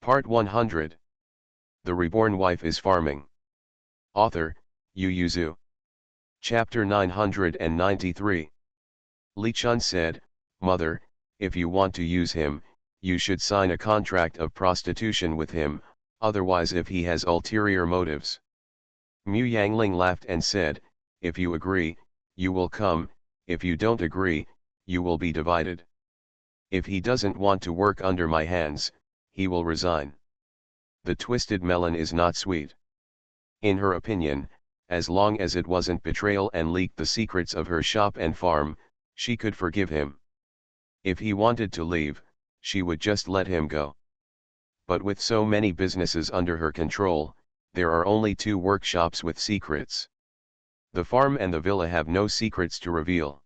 Part 100. The Reborn Wife is Farming. Author, Yu Yuzu. Chapter 993. Li Chun said, "Mother, if you want to use him, you should sign a contract of prostitution with him, otherwise if he has ulterior motives." Mu Yangling laughed and said, "If you agree, you will come, if you don't agree, you will be divided. If he doesn't want to work under my hands, he will resign." The twisted melon is not sweet. In her opinion, as long as it wasn't betrayal and leaked the secrets of her shop and farm, she could forgive him. If he wanted to leave, she would just let him go. But with so many businesses under her control, there are only 2 workshops with secrets. The farm and the villa have no secrets to reveal.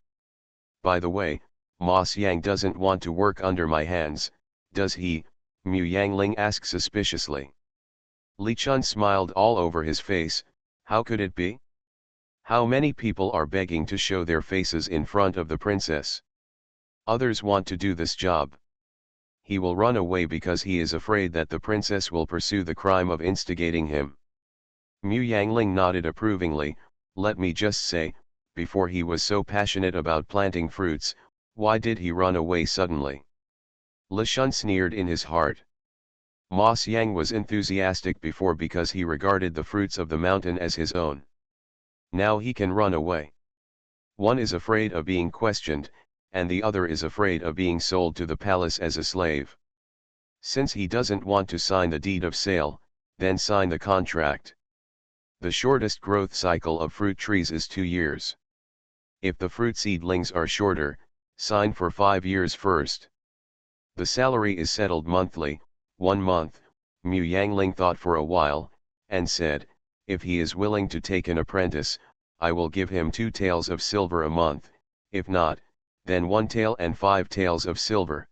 By the way, Ma Xiang doesn't want to work under my hands, does he? Mu Yangling asked suspiciously. Li Chun smiled all over his face. How could it be? How many people are begging to show their faces in front of the princess? Others want to do this job. He will run away because he is afraid that the princess will pursue the crime of instigating him. Mu Yangling nodded approvingly. Let me just say, before he was so passionate about planting fruits, why did he run away suddenly? Li Chun sneered in his heart. Ma Xiang was enthusiastic before because he regarded the fruits of the mountain as his own. Now he can run away. One is afraid of being questioned, and the other is afraid of being sold to the palace as a slave. Since he doesn't want to sign the deed of sale, then sign the contract. The shortest growth cycle of fruit trees is 2 years. If the fruit seedlings are shorter, sign for 5 years first. The salary is settled monthly, 1 month. Mu Yangling thought for a while, and said, if he is willing to take an apprentice, I will give him 2 taels of silver a month, if not, then 1 tael and 5 taels of silver.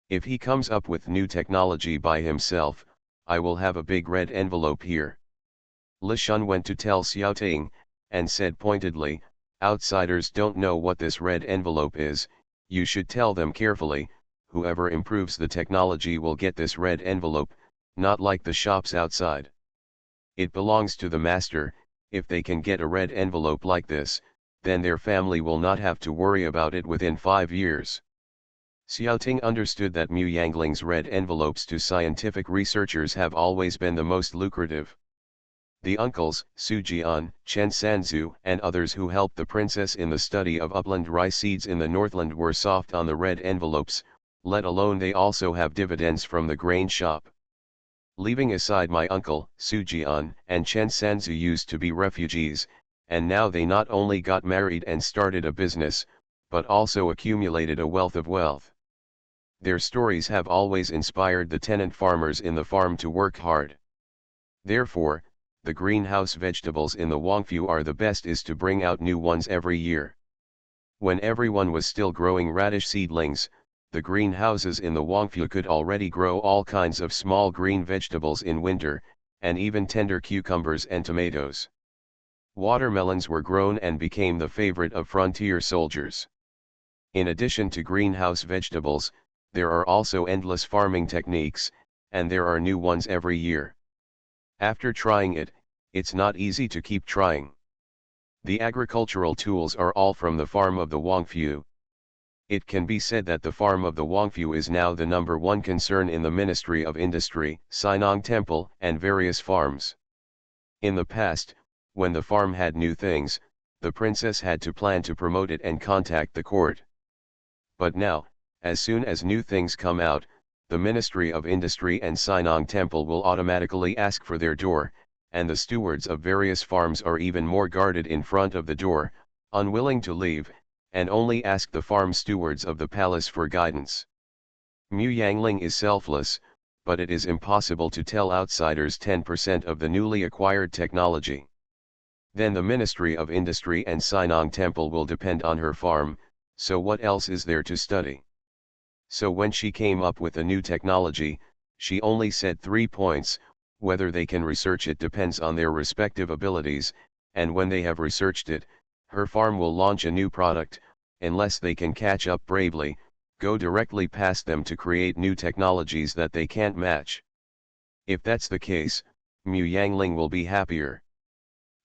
If he comes up with new technology by himself, I will have a big red envelope here. Li Chun went to tell Xiaoting, and said pointedly, outsiders don't know what this red envelope is, you should tell them carefully. Whoever improves the technology will get this red envelope, not like the shops outside. It belongs to the master. If they can get a red envelope like this, then their family will not have to worry about it within 5 years. Xiaoting understood that Mu Yangling's red envelopes to scientific researchers have always been the most lucrative. The uncles, Su Jian, Chen Sanzu, and others who helped the princess in the study of upland rice seeds in the Northland were soft on the red envelopes, let alone they also have dividends from the grain shop. Leaving aside my uncle, Su Jian, and Chen Sanzu used to be refugees, and now they not only got married and started a business, but also accumulated a wealth of wealth. Their stories have always inspired the tenant farmers in the farm to work hard. Therefore, the greenhouse vegetables in the Wangfu are the best is to bring out new ones every year. When everyone was still growing radish seedlings, the greenhouses in the Wangfu could already grow all kinds of small green vegetables in winter, and even tender cucumbers and tomatoes. Watermelons were grown and became the favorite of frontier soldiers. In addition to greenhouse vegetables, there are also endless farming techniques, and there are new ones every year. After trying it, it's not easy to keep trying. The agricultural tools are all from the farm of the Wangfu. It can be said that the farm of the Wangfu is now the #1 concern in the Ministry of Industry, Sinong Temple, and various farms. In the past, when the farm had new things, the princess had to plan to promote it and contact the court. But now, as soon as new things come out, the Ministry of Industry and Sinong Temple will automatically ask for their door, and the stewards of various farms are even more guarded in front of the door, unwilling to leave, and only ask the farm stewards of the palace for guidance. Mu Yangling is selfless, but it is impossible to tell outsiders 10% of the newly acquired technology. Then the Ministry of Industry and Sinong Temple will depend on her farm, so what else is there to study? So when she came up with a new technology, she only said 3 points. Whether they can research it depends on their respective abilities, and when they have researched it, her farm will launch a new product. Unless they can catch up bravely, go directly past them to create new technologies that they can't match. If that's the case, Mu Yangling will be happier.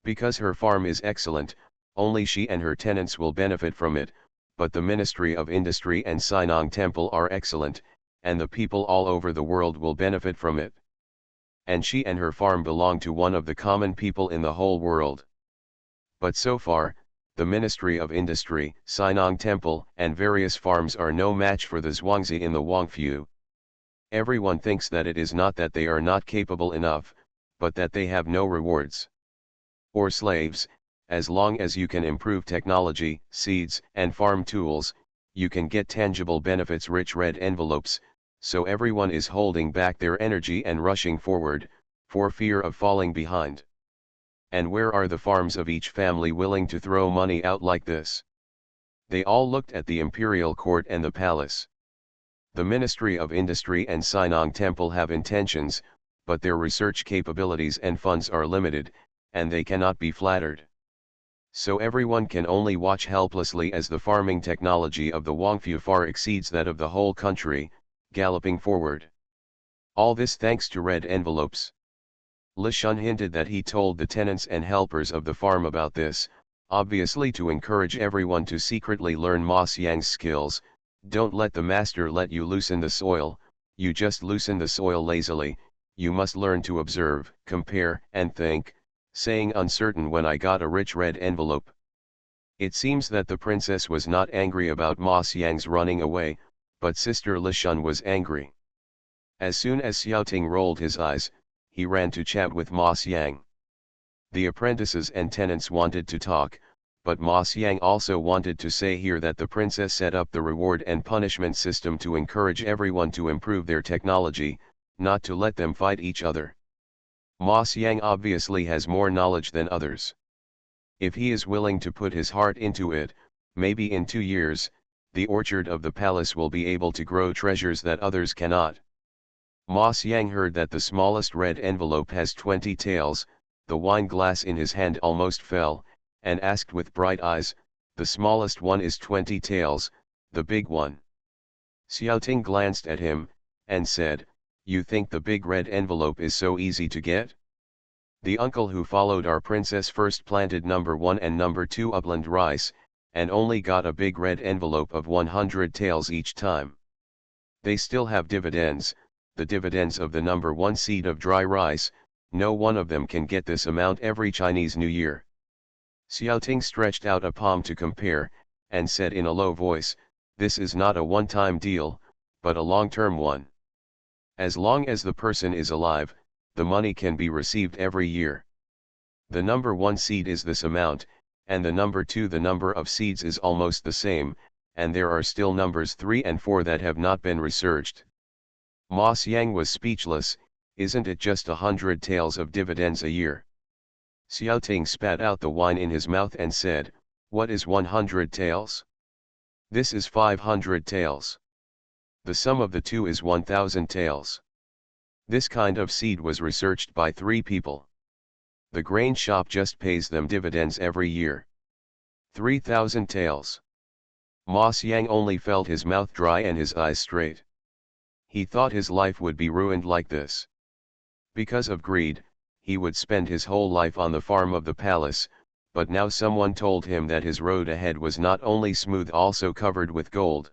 Because her farm is excellent, only she and her tenants will benefit from it, but the Ministry of Industry and Sinong Temple are excellent, and the people all over the world will benefit from it. And she and her farm belong to one of the common people in the whole world. But so far, the Ministry of Industry, Sinong Temple, and various farms are no match for the Zhuangzi in the Wangfu. Everyone thinks that it is not that they are not capable enough, but that they have no rewards. Or slaves, as long as you can improve technology, seeds, and farm tools, you can get tangible benefits, rich red envelopes, so everyone is holding back their energy and rushing forward, for fear of falling behind. And where are the farms of each family willing to throw money out like this? They all looked at the imperial court and the palace. The Ministry of Industry and Sinong Temple have intentions, but their research capabilities and funds are limited, and they cannot be flattered. So everyone can only watch helplessly as the farming technology of the Wangfu far exceeds that of the whole country, galloping forward. All this thanks to red envelopes. Li Shun hinted that he told the tenants and helpers of the farm about this, obviously to encourage everyone to secretly learn Ma Xiang's skills. Don't let the master let you loosen the soil, you just loosen the soil lazily, you must learn to observe, compare, and think, saying uncertain when I got a rich red envelope. It seems that the princess was not angry about Ma Xiang's running away, but Sister Li Shun was angry. As soon as Xiaoting rolled his eyes, he ran to chat with Ma Xiang. The apprentices and tenants wanted to talk, but Ma Xiang also wanted to say here that the princess set up the reward and punishment system to encourage everyone to improve their technology, not to let them fight each other. Ma Xiang obviously has more knowledge than others. If he is willing to put his heart into it, maybe in 2 years, the orchard of the palace will be able to grow treasures that others cannot. Ma Xiang heard that the smallest red envelope has 20 tails, the wine glass in his hand almost fell, and asked with bright eyes, the smallest one is 20 taels, the big one. Xiaoting glanced at him, and said, you think the big red envelope is so easy to get? The uncle who followed our princess first planted number 1 and number 2 upland rice, and only got a big red envelope of 100 taels each time. They still have dividends, the dividends of the number 1 seed of dry rice, no one of them can get this amount every Chinese New Year. Xiaoting stretched out a palm to compare, and said in a low voice, this is not a one-time deal, but a long-term one. As long as the person is alive, the money can be received every year. The number 1 seed is this amount, and the number 2 the number of seeds is almost the same, and there are still numbers 3 and 4 that have not been researched. Ma Xiang was speechless, isn't it just 100 taels of dividends a year? Xiaoting spat out the wine in his mouth and said, what is 100 taels? This is 500 taels. The sum of the two is 1000 taels. This kind of seed was researched by 3 people. The grain shop just pays them dividends every year. 3000 taels. Ma Xiang only felt his mouth dry and his eyes straight. He thought his life would be ruined like this. Because of greed, he would spend his whole life on the farm of the palace, but now someone told him that his road ahead was not only smooth also covered with gold.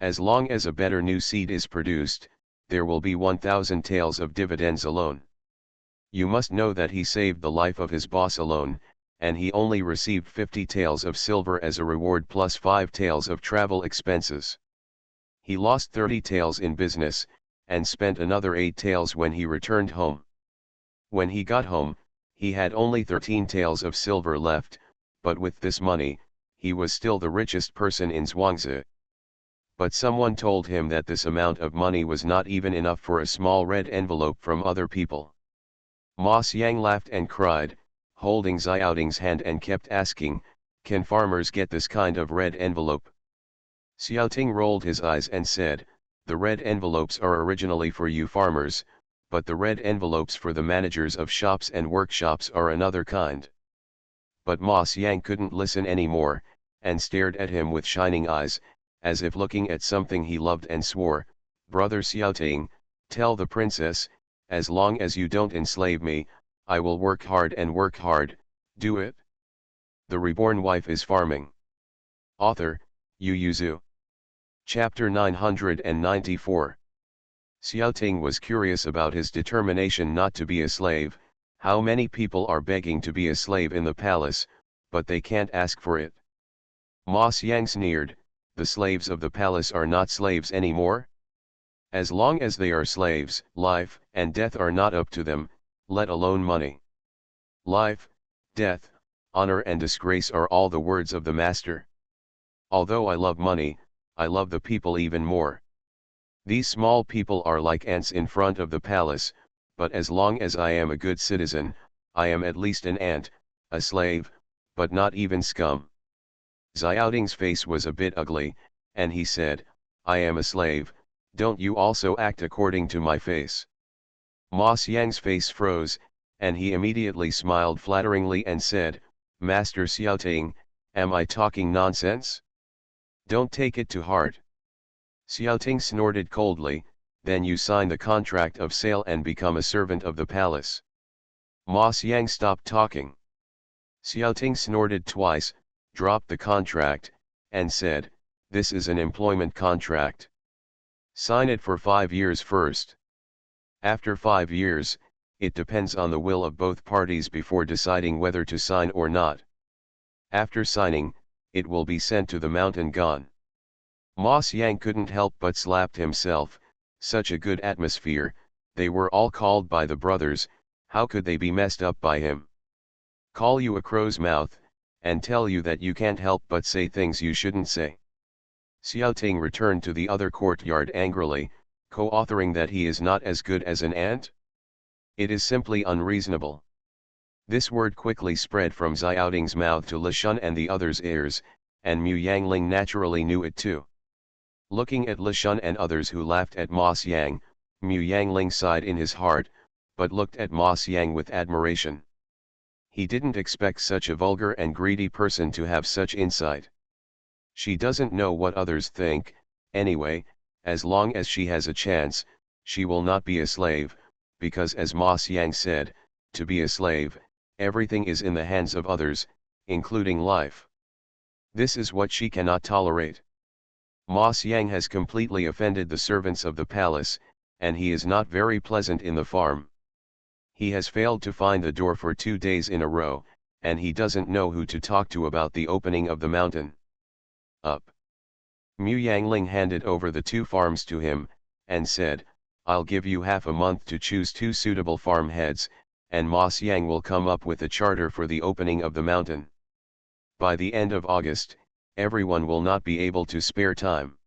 As long as a better new seed is produced, there will be 1000 taels of dividends alone. You must know that he saved the life of his boss alone, and he only received 50 taels of silver as a reward plus 5 taels of travel expenses. He lost 30 taels in business, and spent another 8 taels when he returned home. When he got home, he had only 13 taels of silver left, but with this money, he was still the richest person in Zhuangzi. But someone told him that this amount of money was not even enough for a small red envelope from other people. Ma Xiang laughed and cried, holding Xiaoting's hand and kept asking, can farmers get this kind of red envelope? Xiaoting rolled his eyes and said, the red envelopes are originally for you farmers, but the red envelopes for the managers of shops and workshops are another kind. But Ma Xiang couldn't listen anymore, and stared at him with shining eyes, as if looking at something he loved and swore, Brother Xiaoting, tell the princess, as long as you don't enslave me, I will work hard and work hard, do it? The Reborn Wife is Farming. Author, Yu Zhu. Chapter 994. Xiaoting was curious about his determination not to be a slave. How many people are begging to be a slave in the palace, but they can't ask for it? Ma Xiang sneered, the slaves of the palace are not slaves anymore? As long as they are slaves, life and death are not up to them, let alone money. Life, death, honor and disgrace are all the words of the master. Although I love money, I love the people even more. These small people are like ants in front of the palace, but as long as I am a good citizen, I am at least an ant, a slave, but not even scum. Xiaoting's face was a bit ugly, and he said, I am a slave, don't you also act according to my face? Ma Xiang's face froze, and he immediately smiled flatteringly and said, Master Xiaoting, am I talking nonsense? Don't take it to heart. Xiaoting snorted coldly, then you sign the contract of sale and become a servant of the palace. Ma Xiang stopped talking. Xiaoting snorted twice, dropped the contract, and said, this is an employment contract. Sign it for 5 years first. After 5 years, it depends on the will of both parties before deciding whether to sign or not. After signing, it will be sent to the mountain gone. Ma Xiang couldn't help but slapped himself, such a good atmosphere, they were all called by the brothers, how could they be messed up by him? Call you a crow's mouth, and tell you that you can't help but say things you shouldn't say. Xiaoting returned to the other courtyard angrily, co-authoring that he is not as good as an ant? It is simply unreasonable. This word quickly spread from Xiaoting's mouth to Li Shun and the others' ears, and Mu Yangling naturally knew it too. Looking at Li Shun and others who laughed at Ma Xiang, Mu Yangling sighed in his heart, but looked at Ma Xiang with admiration. He didn't expect such a vulgar and greedy person to have such insight. She doesn't know what others think, anyway, as long as she has a chance, she will not be a slave, because as Ma Xiang said, to be a slave, everything is in the hands of others, including life. This is what she cannot tolerate. Ma Xiang has completely offended the servants of the palace, and he is not very pleasant in the farm. He has failed to find the door for 2 days in a row, and he doesn't know who to talk to about the opening of the mountain. Up. Mu Yangling handed over the 2 farms to him, and said, I'll give you half a month to choose 2 suitable farm heads, and Ma Xiang will come up with a charter for the opening of the mountain. By the end of August, everyone will not be able to spare time.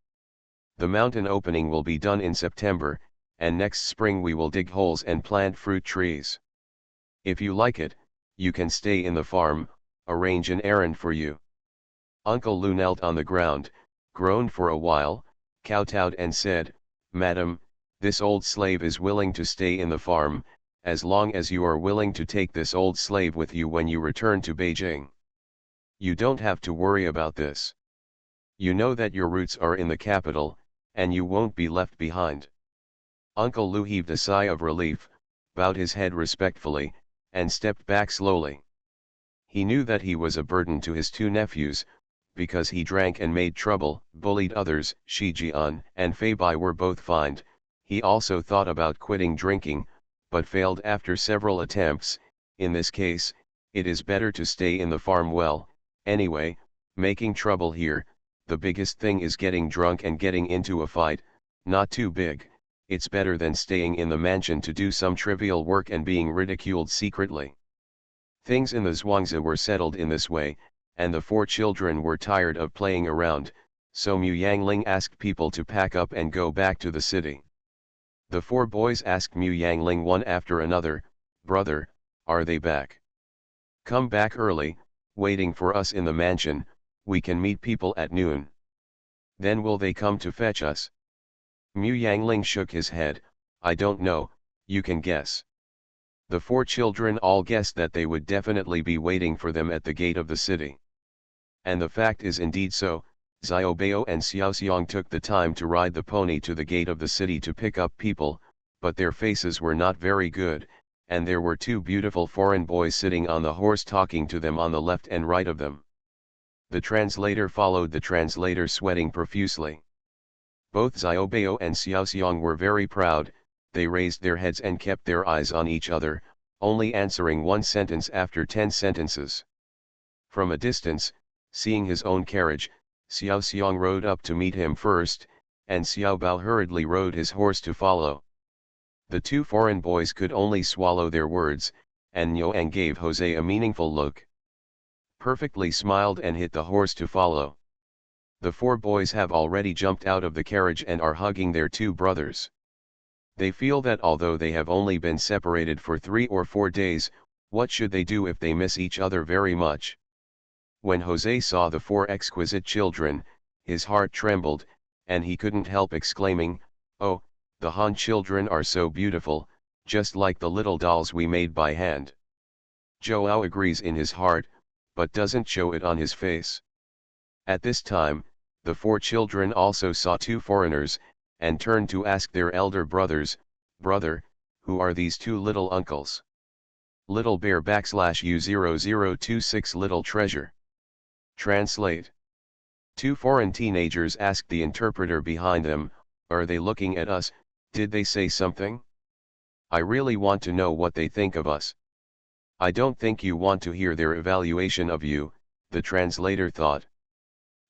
The mountain opening will be done in September, and next spring we will dig holes and plant fruit trees. If you like it, you can stay in the farm, arrange an errand for you. Uncle Lu knelt on the ground, groaned for a while, kowtowed and said, Madam, this old slave is willing to stay in the farm, as long as you are willing to take this old slave with you when you return to Beijing. You don't have to worry about this. You know that your roots are in the capital, and you won't be left behind. Uncle Lu heaved a sigh of relief, bowed his head respectfully, and stepped back slowly. He knew that he was a burden to his 2 nephews, because he drank and made trouble, bullied others. Shi Jian and Fei Bai were both fined. He also thought about quitting drinking, but failed after several attempts. In this case, it is better to stay in the farm. Well, anyway, making trouble here, the biggest thing is getting drunk and getting into a fight, not too big, it's better than staying in the mansion to do some trivial work and being ridiculed secretly. Things in the Zhuangzi were settled in this way, and the 4 children were tired of playing around, so Mu Yangling asked people to pack up and go back to the city. The 4 boys asked Mu Yangling one after another, Brother, are they back? Come back early, waiting for us in the mansion, we can meet people at noon. Then will they come to fetch us? Mu Yangling shook his head, I don't know, you can guess. The 4 children all guessed that they would definitely be waiting for them at the gate of the city. And the fact is indeed so. Xiaobao and Xiaoxiang took the time to ride the pony to the gate of the city to pick up people, but their faces were not very good, and there were two beautiful foreign boys sitting on the horse talking to them on the left and right of them. The translator followed the translator, sweating profusely. Both Xiaobao and Xiaoxiang were very proud. They raised their heads and kept their eyes on each other, only answering one sentence after 10 sentences. From a distance, seeing his own carriage, Xiaoxiang rode up to meet him first, and Xiaobao hurriedly rode his horse to follow. The two foreign boys could only swallow their words, and Niuang gave Jose a meaningful look. Perfectly smiled and hit the horse to follow. The four boys have already jumped out of the carriage and are hugging their two brothers. They feel that although they have only been separated for 3 or 4 days, what should they do if they miss each other very much? When Jose saw the 4 exquisite children, his heart trembled, and he couldn't help exclaiming, "Oh, the Han children are so beautiful, just like the little dolls we made by hand." Joao agrees in his heart, but doesn't show it on his face. At this time, the 4 children also saw 2 foreigners, and turned to ask their elder brothers, "Brother, who are these 2 little uncles?" Little Bear /U0026 Little Treasure. Translate. 2 foreign teenagers asked the interpreter behind them, "Are they looking at us? Did they say something? I really want to know what they think of us." "I don't think you want to hear their evaluation of you," the translator thought.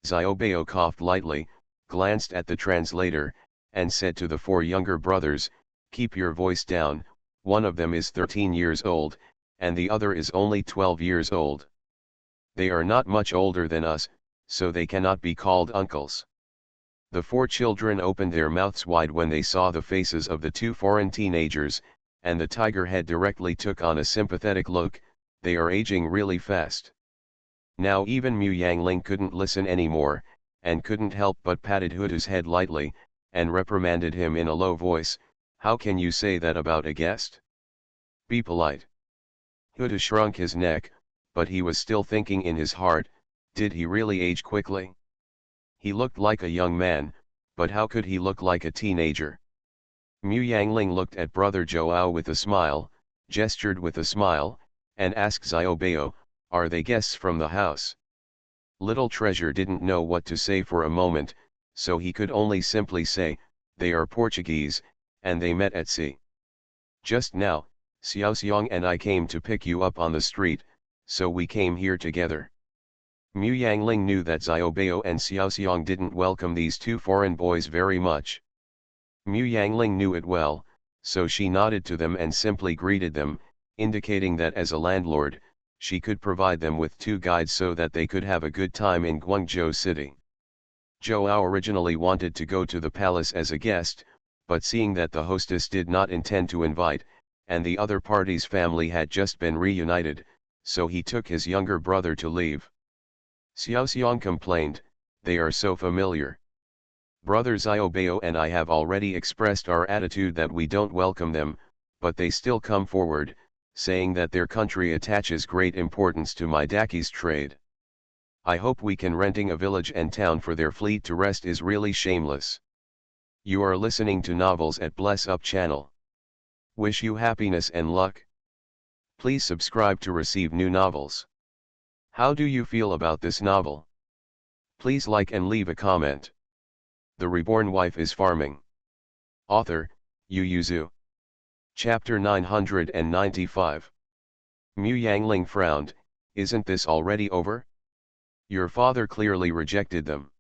Xiaobao coughed lightly, glanced at the translator, and said to the 4 younger brothers, "Keep your voice down, one of them is 13 years old, and the other is only 12 years old. They are not much older than us, so they cannot be called uncles." The 4 children opened their mouths wide when they saw the faces of the 2 foreign teenagers, and the tiger head directly took on a sympathetic look. They are aging really fast. Now even Mu Yangling couldn't listen anymore, and couldn't help but patted Huda's head lightly, and reprimanded him in a low voice, "How can you say that about a guest? Be polite." Huda shrunk his neck, but he was still thinking in his heart, did he really age quickly? He looked like a young man, but how could he look like a teenager? Mu Yangling looked at brother Joao with a smile, gestured with a smile, and asked Xiaobao, "Are they guests from the house?" Little Treasure didn't know what to say for a moment, so he could only simply say, "They are Portuguese, and they met at sea. Just now, Xiaoxiang and I came to pick you up on the street, so we came here together." Mu Yangling knew that Xiaobao and Xiaoxiang didn't welcome these 2 foreign boys very much. Mu Yangling knew it well, so she nodded to them and simply greeted them, indicating that as a landlord, she could provide them with 2 guides so that they could have a good time in Guangzhou City. Joao originally wanted to go to the palace as a guest, but seeing that the hostess did not intend to invite, and the other party's family had just been reunited, so he took his younger brother to leave. Xiaoxiang complained, "They are so familiar. Brother Xiaobao and I have already expressed our attitude that we don't welcome them, but they still come forward, saying that their country attaches great importance to my daki's trade. I hope we can renting a village and town for their fleet to rest is really shameless." You are listening to Novels at Bless Up channel. Wish you happiness and luck. Please subscribe to receive new novels. How do you feel about this novel? Please like and leave a comment. The Reborn Wife is Farming. Author, Yu Yuzu. Chapter 995. Mu Yangling frowned, "Isn't this already over? Your father clearly rejected them."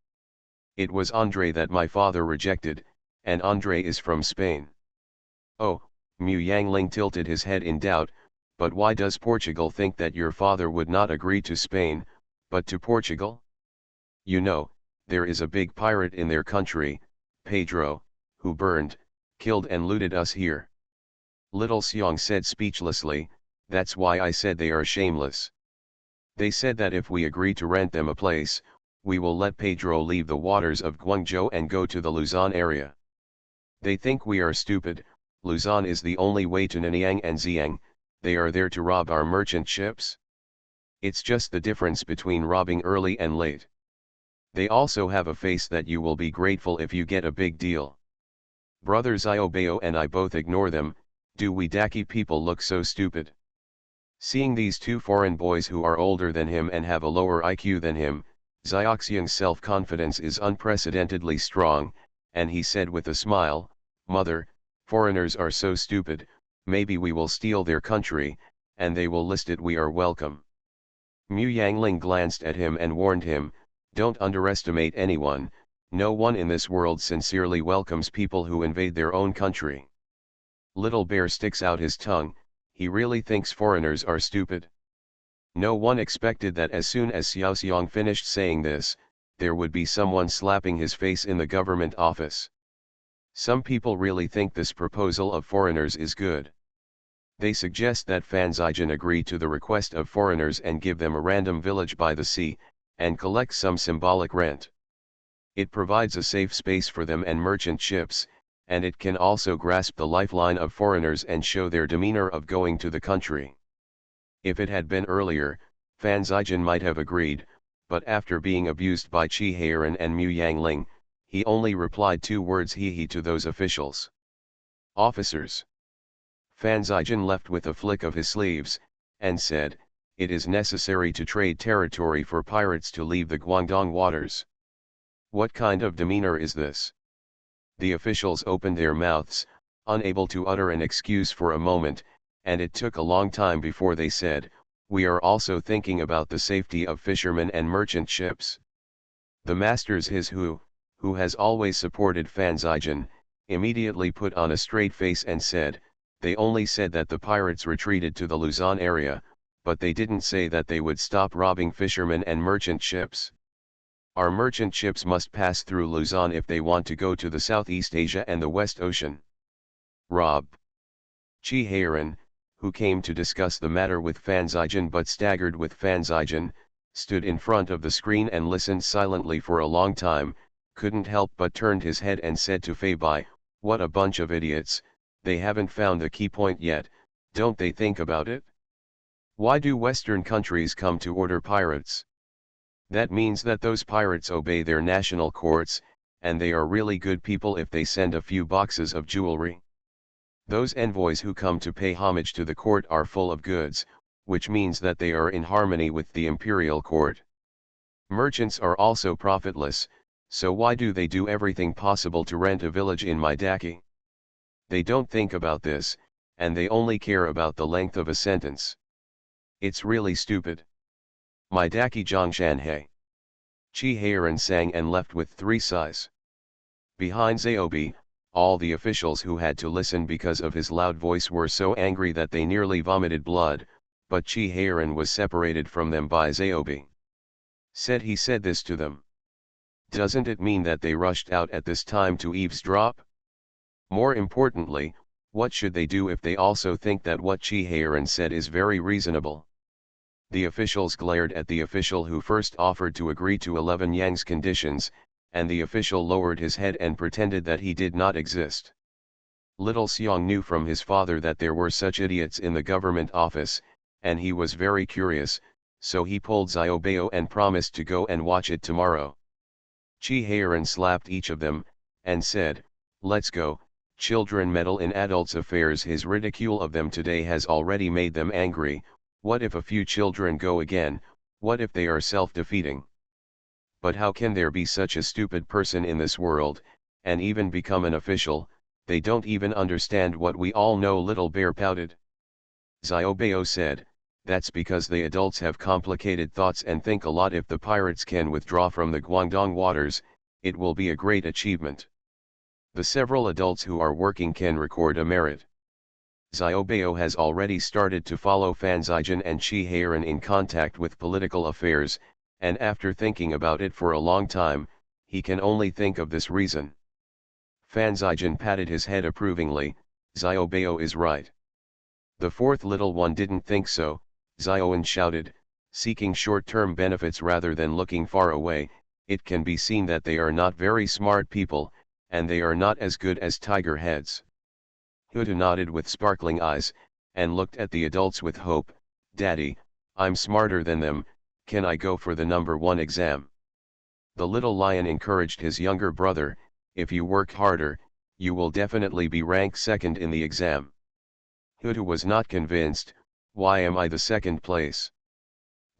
"It was Andre that my father rejected, and Andre is from Spain." "Oh," Mu Yangling tilted his head in doubt, "but why does Portugal think that your father would not agree to Spain, but to Portugal? You know, there is a big pirate in their country, Pedro, who burned, killed and looted us here." Little Xiang said speechlessly, "That's why I said they are shameless. They said that if we agree to rent them a place, we will let Pedro leave the waters of Guangzhou and go to the Luzon area. They think we are stupid. Luzon is the only way to Nanyang and Xiang. They are there to rob our merchant ships. It's just the difference between robbing early and late. They also have a face that you will be grateful if you get a big deal. Brother Xiaobao and I both ignore them. Do we Daki people look so stupid? Seeing these two foreign boys who are older than him and have a lower IQ than him, Xiaoxiang's self-confidence is unprecedentedly strong, and he said with a smile, "Mother, foreigners are so stupid, maybe we will steal their country, and they will list it we are welcome." Mu Yangling glanced at him and warned him, "Don't underestimate anyone, no one in this world sincerely welcomes people who invade their own country." Little Bear sticks out his tongue, he really thinks foreigners are stupid. No one expected that as soon as Xiaoxiang finished saying this, there would be someone slapping his face in the government office. Some people really think this proposal of foreigners is good. They suggest that Fan Zijin agree to the request of foreigners and give them a random village by the sea, and collect some symbolic rent. It provides a safe space for them and merchant ships, and it can also grasp the lifeline of foreigners and show their demeanor of going to the country. If it had been earlier, Fan Zijin might have agreed, but after being abused by Qi Heiran and Mu Yangling, he only replied 2 words he to those officials. "Officers." Fan Zijin left with a flick of his sleeves, and said, "It is necessary to trade territory for pirates to leave the Guangdong waters." "What kind of demeanor is this?" The officials opened their mouths, unable to utter an excuse for a moment, and it took a long time before they said, "We are also thinking about the safety of fishermen and merchant ships." The masters who has always supported Fan Zijin, immediately put on a straight face and said, "They only said that the pirates retreated to the Luzon area, but they didn't say that they would stop robbing fishermen and merchant ships. Our merchant ships must pass through Luzon if they want to go to the Southeast Asia and the West Ocean." Rob. Qi Heiran, who came to discuss the matter with Fan Zijin but staggered with Fan Zijin, stood in front of the screen and listened silently for a long time, couldn't help but turned his head and said to Fei Bai, "What a bunch of idiots, they haven't found the key point yet, don't they think about it? Why do Western countries come to order pirates? That means that those pirates obey their national courts, and they are really good people if they send a few boxes of jewelry. Those envoys who come to pay homage to the court are full of goods, which means that they are in harmony with the imperial court. Merchants are also profitless, so why do they do everything possible to rent a village in my Daki? They don't think about this, and they only care about the length of a sentence. It's really stupid. My Daki Zhongshanhe." Qi Heiran sang and left with 3 sighs. Behind Xiaobi, all the officials who had to listen because of his loud voice were so angry that they nearly vomited blood, but Qi Heiran was separated from them by Xiaobi. He said this to them. Doesn't it mean that they rushed out at this time to eavesdrop? More importantly, what should they do if they also think that what Qi Heiran said is very reasonable? The officials glared at the official who first offered to agree to 11 Yang's conditions, and the official lowered his head and pretended that he did not exist. Little Xiang knew from his father that there were such idiots in the government office, and he was very curious, so he pulled Xiaobao and promised to go and watch it tomorrow. Qi Heiran slapped each of them, and said, "Let's go, children meddle in adults' affairs." His ridicule of them today has already made them angry. What if a few children go again? What if they are self-defeating? But how can there be such a stupid person in this world, and even become an official? They don't even understand what we all know. Little Bear pouted. Xiaobao said, "That's because they adults have complicated thoughts and think a lot. If the pirates can withdraw from the Guangdong waters, it will be a great achievement. The several adults who are working can record a merit." Xiaobao has already started to follow Fan Zijin and Qi Heiran in contact with political affairs, and after thinking about it for a long time, he can only think of this reason. Fan Zijin patted his head approvingly. Xiaobao is right. The 4th little one didn't think so. Xiaoan shouted, seeking short-term benefits rather than looking far away. It can be seen that they are not very smart people, and they are not as good as tiger heads. Huda nodded with sparkling eyes, and looked at the adults with hope. "Daddy, I'm smarter than them, can I go for the number 1 exam?" The little lion encouraged his younger brother, "If you work harder, you will definitely be ranked second in the exam. Hutu was not convinced. Why am I the second place?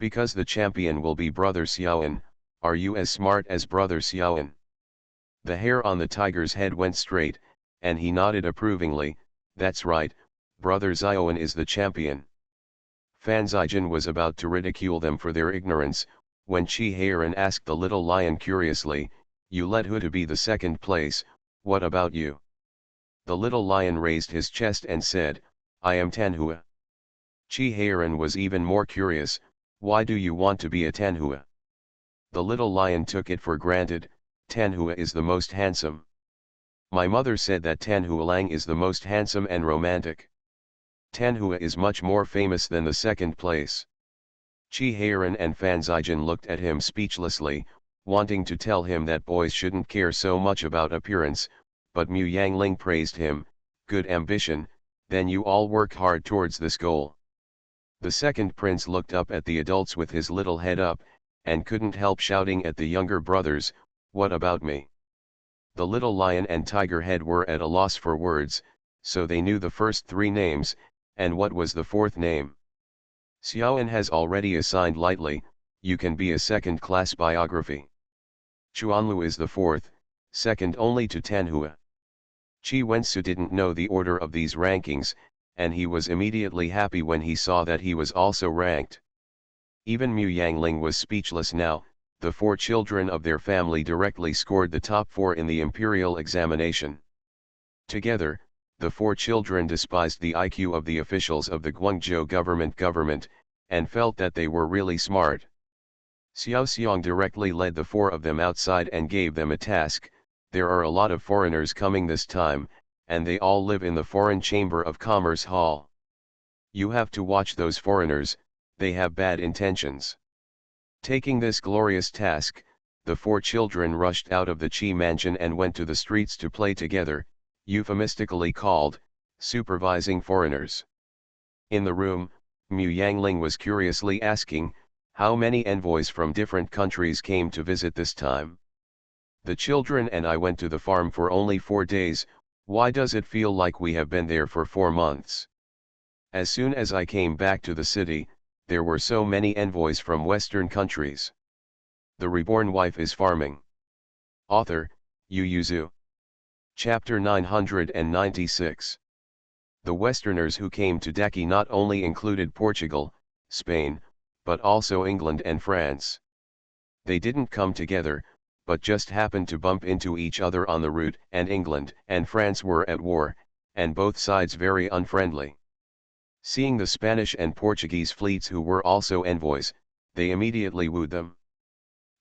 Because the champion will be Brother Xiaoan. Are you as smart as Brother Xiaoan? The hair on the tiger's head went straight, and he nodded approvingly. That's right, Brother Xiaoan is the champion. Fan Zijin was about to ridicule them for their ignorance, when Chi Heiran asked the little lion curiously, you let Hutu be the second place, what about you? The little lion raised his chest and said, I am Tanhua. Chi Heiran was even more curious, why do you want to be a Tanhua? The little lion took it for granted, Tanhua is the most handsome. My mother said that Tanhualang is the most handsome and romantic. Tanhua is much more famous than the second place. Chi Heiran and Fan Zijin looked at him speechlessly, wanting to tell him that boys shouldn't care so much about appearance, but Mu Yangling praised him, good ambition, then you all work hard towards this goal. The second prince looked up at the adults with his little head up, and couldn't help shouting at the younger brothers, what about me? The little lion and tiger head were at a loss for words, so they knew the first three names, and what was the fourth name? Xiaoan has already assigned lightly, you can be a second-class biography. Chuanlu is the fourth, second only to Tanhua. Chi Wensu didn't know the order of these rankings, and he was immediately happy when he saw that he was also ranked. Even Mu Yangling was speechless now. The four children of their family directly scored the top 4 in the imperial examination. Together, the four children despised the IQ of the officials of the Guangzhou government, and felt that they were really smart. Xiao Xiong directly led the four of them outside and gave them a task. There are a lot of foreigners coming this time, and they all live in the Foreign Chamber of Commerce Hall. You have to watch those foreigners, they have bad intentions. Taking this glorious task, the four children rushed out of the Qi mansion and went to the streets to play together, euphemistically called, supervising foreigners. In the room, Mu Yangling was curiously asking, how many envoys from different countries came to visit this time? The children and I went to the farm for only 4 days, why does it feel like we have been there for 4 months? As soon as I came back to the city, there were so many envoys from Western countries. The Reborn Wife is Farming. Author, Yu Yuzu. Chapter 996. The Westerners who came to Daki not only included Portugal, Spain, but also England and France. They didn't come together, but just happened to bump into each other on the route, and England and France were at war, and both sides very unfriendly. Seeing the Spanish and Portuguese fleets who were also envoys, they immediately wooed them.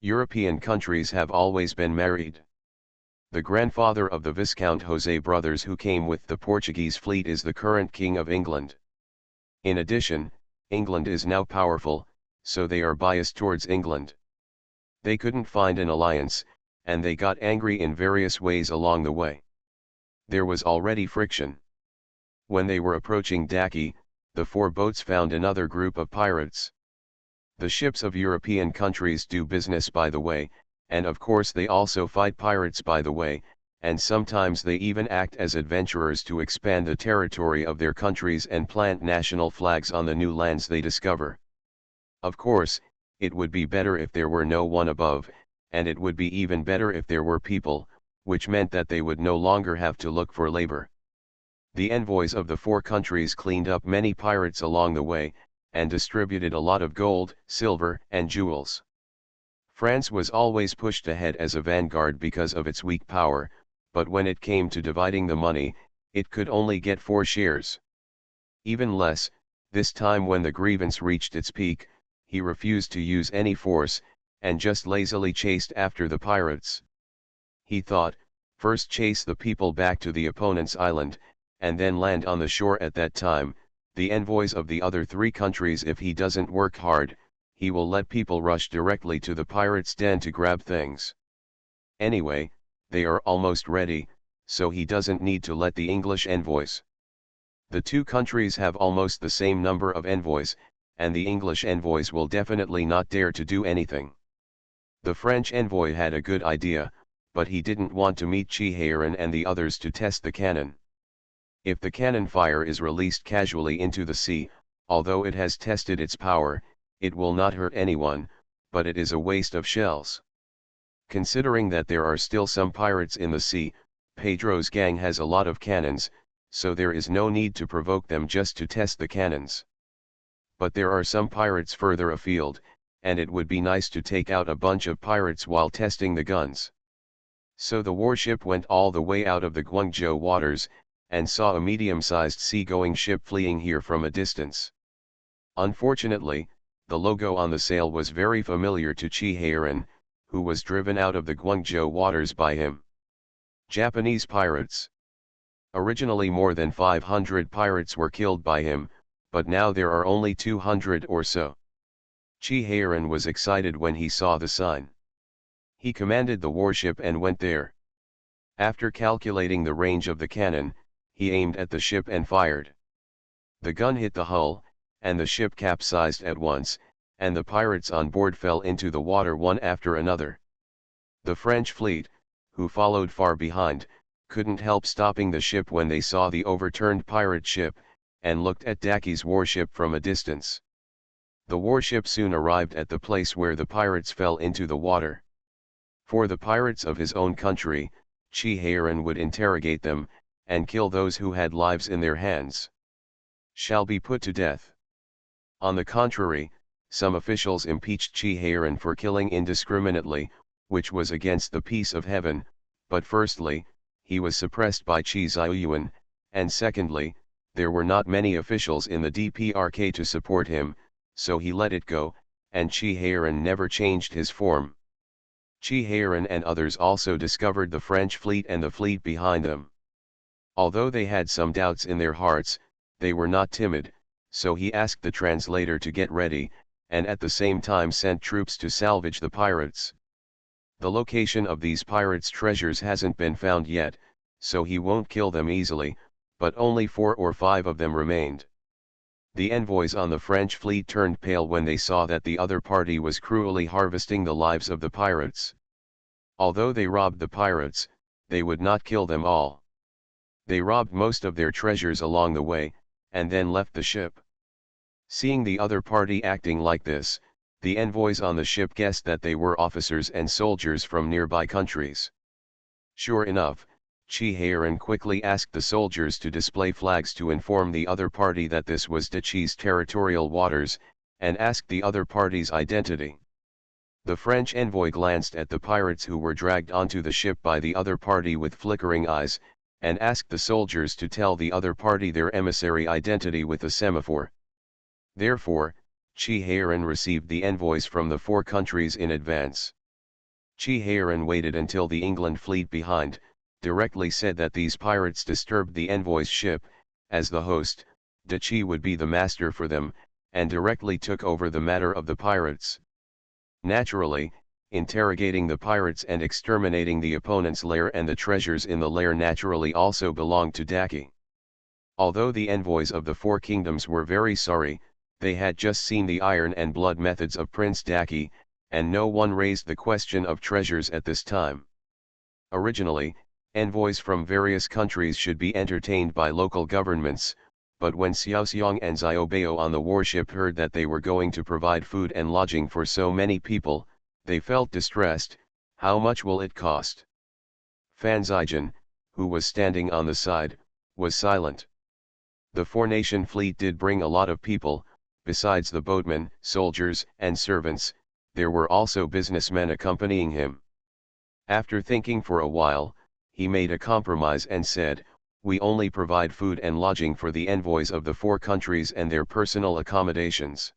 European countries have always been married. The grandfather of the Viscount Jose brothers who came with the Portuguese fleet is the current King of England. In addition, England is now powerful, so they are biased towards England. They couldn't find an alliance, and they got angry in various ways along the way. There was already friction. When they were approaching Daki, the four boats found another group of pirates. The ships of European countries do business by the way, and of course they also fight pirates by the way, and sometimes they even act as adventurers to expand the territory of their countries and plant national flags on the new lands they discover. Of course, it would be better if there were no one above, and it would be even better if there were people, which meant that they would no longer have to look for labor. The envoys of the four countries cleaned up many pirates along the way, and distributed a lot of gold, silver, and jewels. France was always pushed ahead as a vanguard because of its weak power, but when it came to dividing the money, it could only get 4 shares. Even less, this time when the grievance reached its peak, he refused to use any force, and just lazily chased after the pirates. He thought, first chase the people back to the opponent's island, and then land on the shore at that time, the envoys of the other 3 countries. If he doesn't work hard, he will let people rush directly to the pirates' den to grab things. Anyway, they are almost ready, so he doesn't need to let the English envoys. The 2 countries have almost the same number of envoys, and the English envoys will definitely not dare to do anything. The French envoy had a good idea, but he didn't want to meet Chi Heiran and the others to test the cannon. If the cannon fire is released casually into the sea, although it has tested its power, it will not hurt anyone, but it is a waste of shells. Considering that there are still some pirates in the sea, Pedro's gang has a lot of cannons, so there is no need to provoke them just to test the cannons. But there are some pirates further afield, and it would be nice to take out a bunch of pirates while testing the guns. So the warship went all the way out of the Guangzhou waters, and saw a medium-sized sea-going ship fleeing here from a distance. Unfortunately, the logo on the sail was very familiar to Chi Heiran, who was driven out of the Guangzhou waters by him. Japanese pirates. Originally more than 500 pirates were killed by him, but now there are only 200 or so. Chi Heiran was excited when he saw the sign. He commanded the warship and went there. After calculating the range of the cannon, he aimed at the ship and fired. The gun hit the hull, and the ship capsized at once, and the pirates on board fell into the water one after another. The French fleet, who followed far behind, couldn't help stopping the ship when they saw the overturned pirate ship, and looked at Daki's warship from a distance. The warship soon arrived at the place where the pirates fell into the water. For the pirates of his own country, Chi Heiran would interrogate them, and kill those who had lives in their hands. Shall be put to death. On the contrary, some officials impeached Chi Heiran for killing indiscriminately, which was against the peace of heaven, but firstly, he was suppressed by Chi Ziyuan, and secondly, there were not many officials in the DPRK to support him, so he let it go, and Chi Heiran never changed his form. Chi Heiran and others also discovered the French fleet and the fleet behind them. Although they had some doubts in their hearts, they were not timid, so he asked the translator to get ready, and at the same time sent troops to salvage the pirates. The location of these pirates' treasures hasn't been found yet, so he won't kill them easily, but only 4 or 5 of them remained. The envoys on the French fleet turned pale when they saw that the other party was cruelly harvesting the lives of the pirates. Although they robbed the pirates, they would not kill them all. They robbed most of their treasures along the way, and then left the ship. Seeing the other party acting like this, the envoys on the ship guessed that they were officers and soldiers from nearby countries. Sure enough, Chi Heiran quickly asked the soldiers to display flags to inform the other party that this was Dachi's territorial waters, and asked the other party's identity. The French envoy glanced at the pirates who were dragged onto the ship by the other party with flickering eyes, and asked the soldiers to tell the other party their emissary identity with a semaphore. Therefore, Chi Heiran received the envoys from the 4 countries in advance. Chi Heiran waited until the England fleet behind, directly said that these pirates disturbed the envoy's ship, as the host, Dachi would be the master for them, and directly took over the matter of the pirates. Naturally, interrogating the pirates and exterminating the opponent's lair and the treasures in the lair naturally also belonged to Daki. Although the envoys of the 4 kingdoms were very sorry, they had just seen the iron and blood methods of Prince Daki, and no one raised the question of treasures at this time. Originally, envoys from various countries should be entertained by local governments, but when Xiaoxiang and Xiaobao on the warship heard that they were going to provide food and lodging for so many people, they felt distressed. How much will it cost? Fan Zijian, who was standing on the side, was silent. The 4-nation fleet did bring a lot of people. Besides the boatmen, soldiers, and servants, there were also businessmen accompanying him. After thinking for a while, he made a compromise and said, "We only provide food and lodging for the envoys of the 4 countries and their personal accommodations."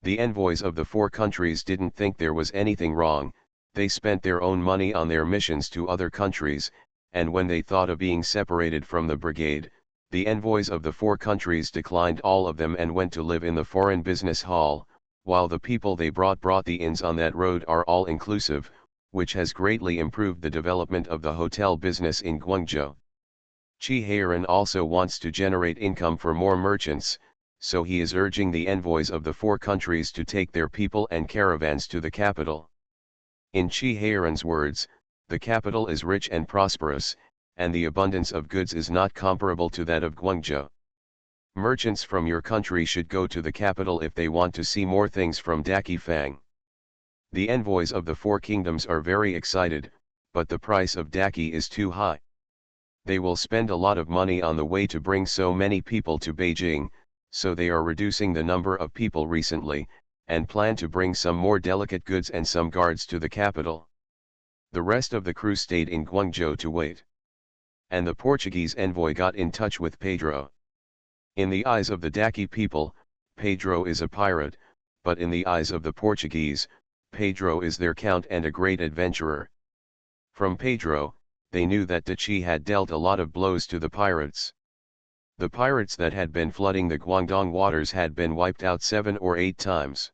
The envoys of the 4 countries didn't think there was anything wrong. They spent their own money on their missions to other countries, and when they thought of being separated from the brigade, the envoys of the 4 countries declined all of them and went to live in the foreign business hall, while the people they brought the inns on that road are all inclusive, which has greatly improved the development of the hotel business in Guangzhou. Chi Heiran also wants to generate income for more merchants, so he is urging the envoys of the 4 countries to take their people and caravans to the capital. In Chi Heiran's words, The capital is rich and prosperous, and the abundance of goods is not comparable to that of Guangzhou. Merchants from your country should go to the capital if they want to see more things from Daqi Fang. The envoys of the four kingdoms are very excited, but the price of Daqi is too high. They will spend a lot of money on the way to bring so many people to Beijing, so they are reducing the number of people recently, and plan to bring some more delicate goods and some guards to the capital. The rest of the crew stayed in Guangzhou to wait. And the Portuguese envoy got in touch with Pedro. In the eyes of the Daqui people, Pedro is a pirate, but in the eyes of the Portuguese, Pedro is their count and a great adventurer. From Pedro, they knew that Dachi had dealt a lot of blows to the pirates. The pirates that had been flooding the Guangdong waters had been wiped out 7 or 8 times.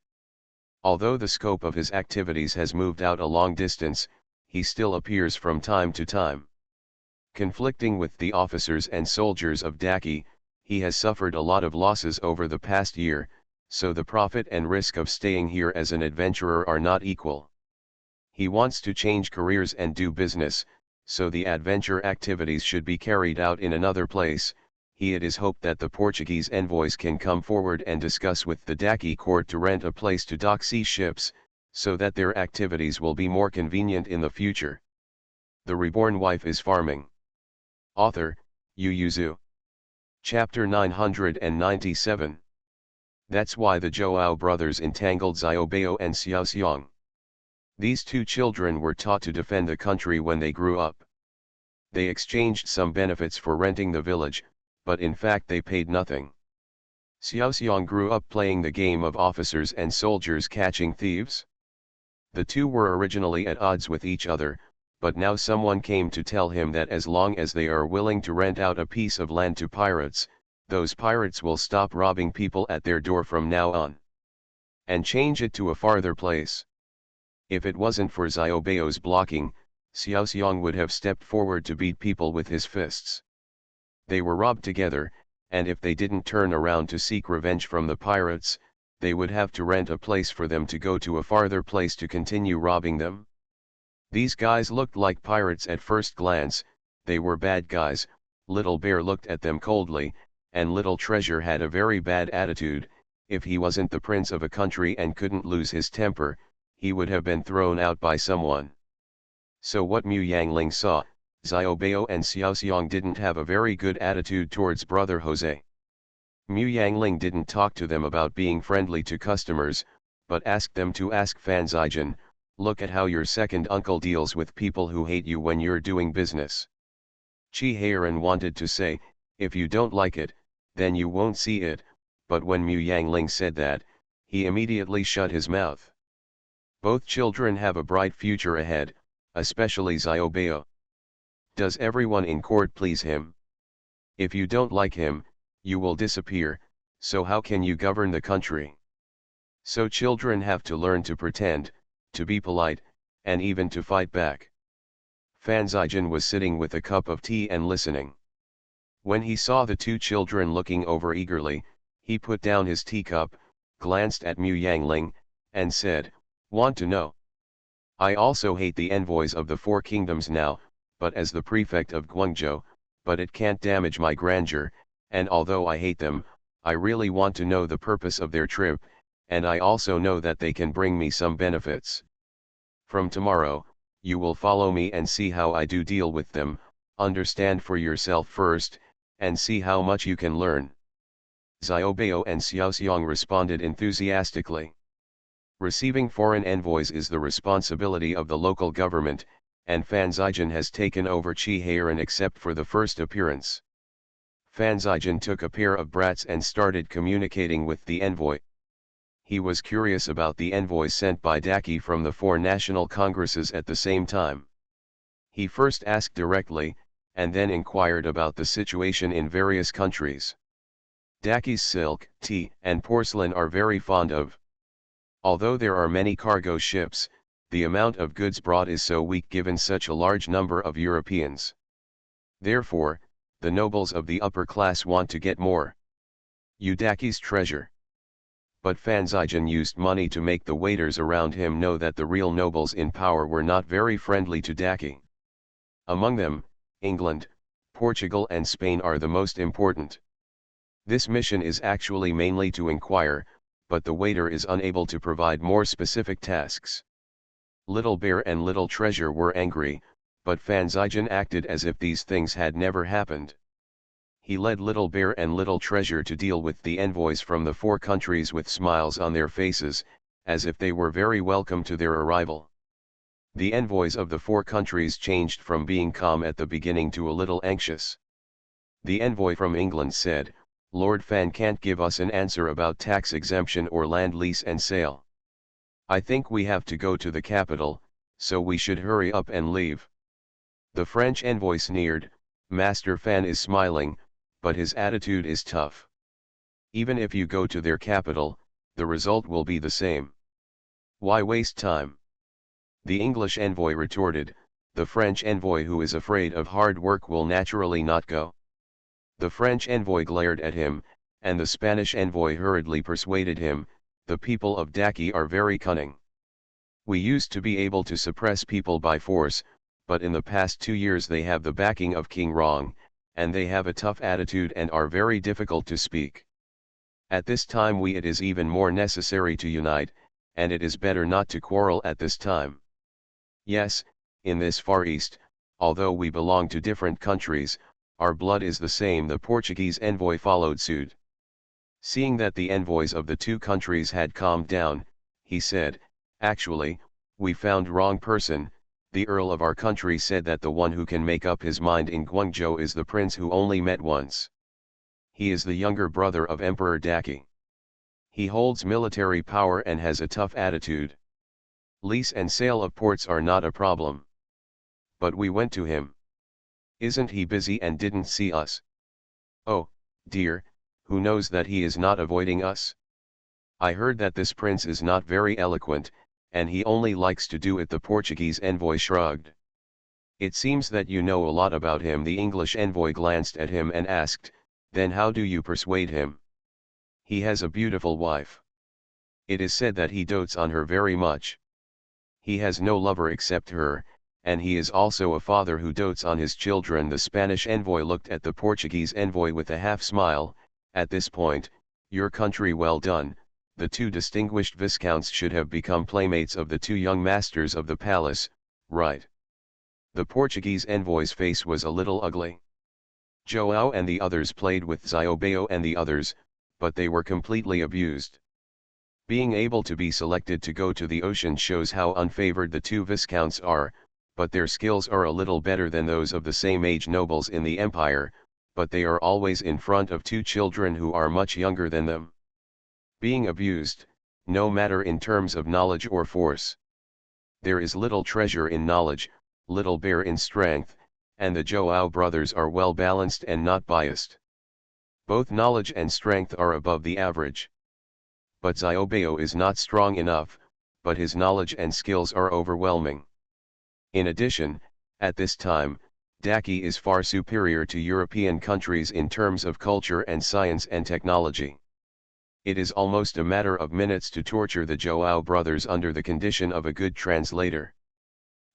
Although the scope of his activities has moved out a long distance, he still appears from time to time. Conflicting with the officers and soldiers of Daqi, he has suffered a lot of losses over the past year, so the profit and risk of staying here as an adventurer are not equal. He wants to change careers and do business, so the adventure activities should be carried out in another place. It is hoped that the Portuguese envoys can come forward and discuss with the Daqi court to rent a place to dock sea ships, so that their activities will be more convenient in the future. The Reborn Wife is Farming. Author, Yu Yuzu. Chapter 997. That's why the Zhou brothers entangled Xiaobao and Xiaoxiang. These two children were taught to defend the country when they grew up. They exchanged some benefits for renting the village, but in fact they paid nothing. Xiaoxiang grew up playing the game of officers and soldiers catching thieves. The two were originally at odds with each other, but now someone came to tell him that as long as they are willing to rent out a piece of land to pirates, those pirates will stop robbing people at their door from now on. And change it to a farther place. If it wasn't for Xiaobao's blocking, Xiaoxiang would have stepped forward to beat people with his fists. They were robbed together, and if they didn't turn around to seek revenge from the pirates, they would have to rent a place for them to go to a farther place to continue robbing them. These guys looked like pirates at first glance. They were bad guys. Little Bear looked at them coldly, and Little Treasure had a very bad attitude. If he wasn't the prince of a country and couldn't lose his temper, he would have been thrown out by someone. So what Mu Yangling saw, Xiaobao and Xiaoxiang didn't have a very good attitude towards brother Jose. Mu Yangling didn't talk to them about being friendly to customers, but asked them to ask Fan Zijin, look at how your second uncle deals with people who hate you when you're doing business. Chi Heiran wanted to say, if you don't like it, then you won't see it, but when Mu Yangling said that, he immediately shut his mouth. Both children have a bright future ahead, especially Xiaobao. Does everyone in court please him? If you don't like him, you will disappear, so how can you govern the country? So children have to learn to pretend, to be polite, and even to fight back. Fan Zijin was sitting with a cup of tea and listening. When he saw the two children looking over eagerly, he put down his teacup, glanced at Mu Yangling, and said, want to know? I also hate the envoys of the four kingdoms now, but as the prefect of Guangzhou, but it can't damage my grandeur, and although I hate them, I really want to know the purpose of their trip, and I also know that they can bring me some benefits. From tomorrow, you will follow me and see how I do deal with them, understand for yourself first, and see how much you can learn. Xiaobao and Xiaoxiang responded enthusiastically. Receiving foreign envoys is the responsibility of the local government, and Fan Zijin has taken over Chi Heiran except for the first appearance. Fan Zijin took a pair of brats and started communicating with the envoy. He was curious about the envoys sent by Daqi from the four national congresses at the same time. He first asked directly, and then inquired about the situation in various countries. Daqi's silk, tea, and porcelain are very fond of. Although there are many cargo ships, the amount of goods brought is so weak given such a large number of Europeans. Therefore, the nobles of the upper class want to get more. Daqi's treasure. But Fan Zijin used money to make the waiters around him know that the real nobles in power were not very friendly to Daqi. Among them, England, Portugal and Spain are the most important. This mission is actually mainly to inquire, but the waiter is unable to provide more specific tasks. Little Bear and Little Treasure were angry, but Fanzigen acted as if these things had never happened. He led Little Bear and Little Treasure to deal with the envoys from the 4 countries with smiles on their faces, as if they were very welcome to their arrival. The envoys of the 4 countries changed from being calm at the beginning to a little anxious. The envoy from England said, "Lord Fan can't give us an answer about tax exemption or land lease and sale. I think we have to go to the capital, so we should hurry up and leave." The French envoy sneered, "Master Fan is smiling, but his attitude is tough. Even if you go to their capital, the result will be the same. Why waste time?" The English envoy retorted, "The French envoy who is afraid of hard work will naturally not go." The French envoy glared at him, and the Spanish envoy hurriedly persuaded him, "The people of Daki are very cunning. We used to be able to suppress people by force, but in the past 2 years they have the backing of King Rong, and they have a tough attitude and are very difficult to speak. At this time it is even more necessary to unite, and it is better not to quarrel at this time. Yes, in this Far East, although we belong to different countries, our blood is the same." The Portuguese envoy followed suit. Seeing that the envoys of the 2 countries had calmed down, he said, "Actually, we found wrong person. The Earl of our country said that the one who can make up his mind in Guangzhou is the prince who only met once. He is the younger brother of Emperor Daki. He holds military power and has a tough attitude. Lease and sale of ports are not a problem. But we went to him. Isn't he busy and didn't see us? Oh, dear, who knows that he is not avoiding us? I heard that this prince is not very eloquent, and he only likes to do it." The Portuguese envoy shrugged. "It seems that you know a lot about him." The English envoy glanced at him and asked, "Then how do you persuade him?" "He has a beautiful wife. It is said that he dotes on her very much. He has no lover except her, and he is also a father who dotes on his children." The Spanish envoy looked at the Portuguese envoy with a half smile. At this point, "Your country well done. The 2 distinguished viscounts should have become playmates of the 2 young masters of the palace, right?" The Portuguese envoy's face was a little ugly. Joao and the others played with Xiaobao and the others, but they were completely abused. Being able to be selected to go to the ocean shows how unfavored the 2 viscounts are, but their skills are a little better than those of the same age nobles in the empire, but they are always in front of 2 children who are much younger than them. Being abused, no matter in terms of knowledge or force. There is Little Treasure in knowledge, Little Bear in strength, and the Joao brothers are well balanced and not biased. Both knowledge and strength are above the average. But Xiaobao is not strong enough, but his knowledge and skills are overwhelming. In addition, at this time, Daki is far superior to European countries in terms of culture and science and technology. It is almost a matter of minutes to torture the Joao brothers under the condition of a good translator.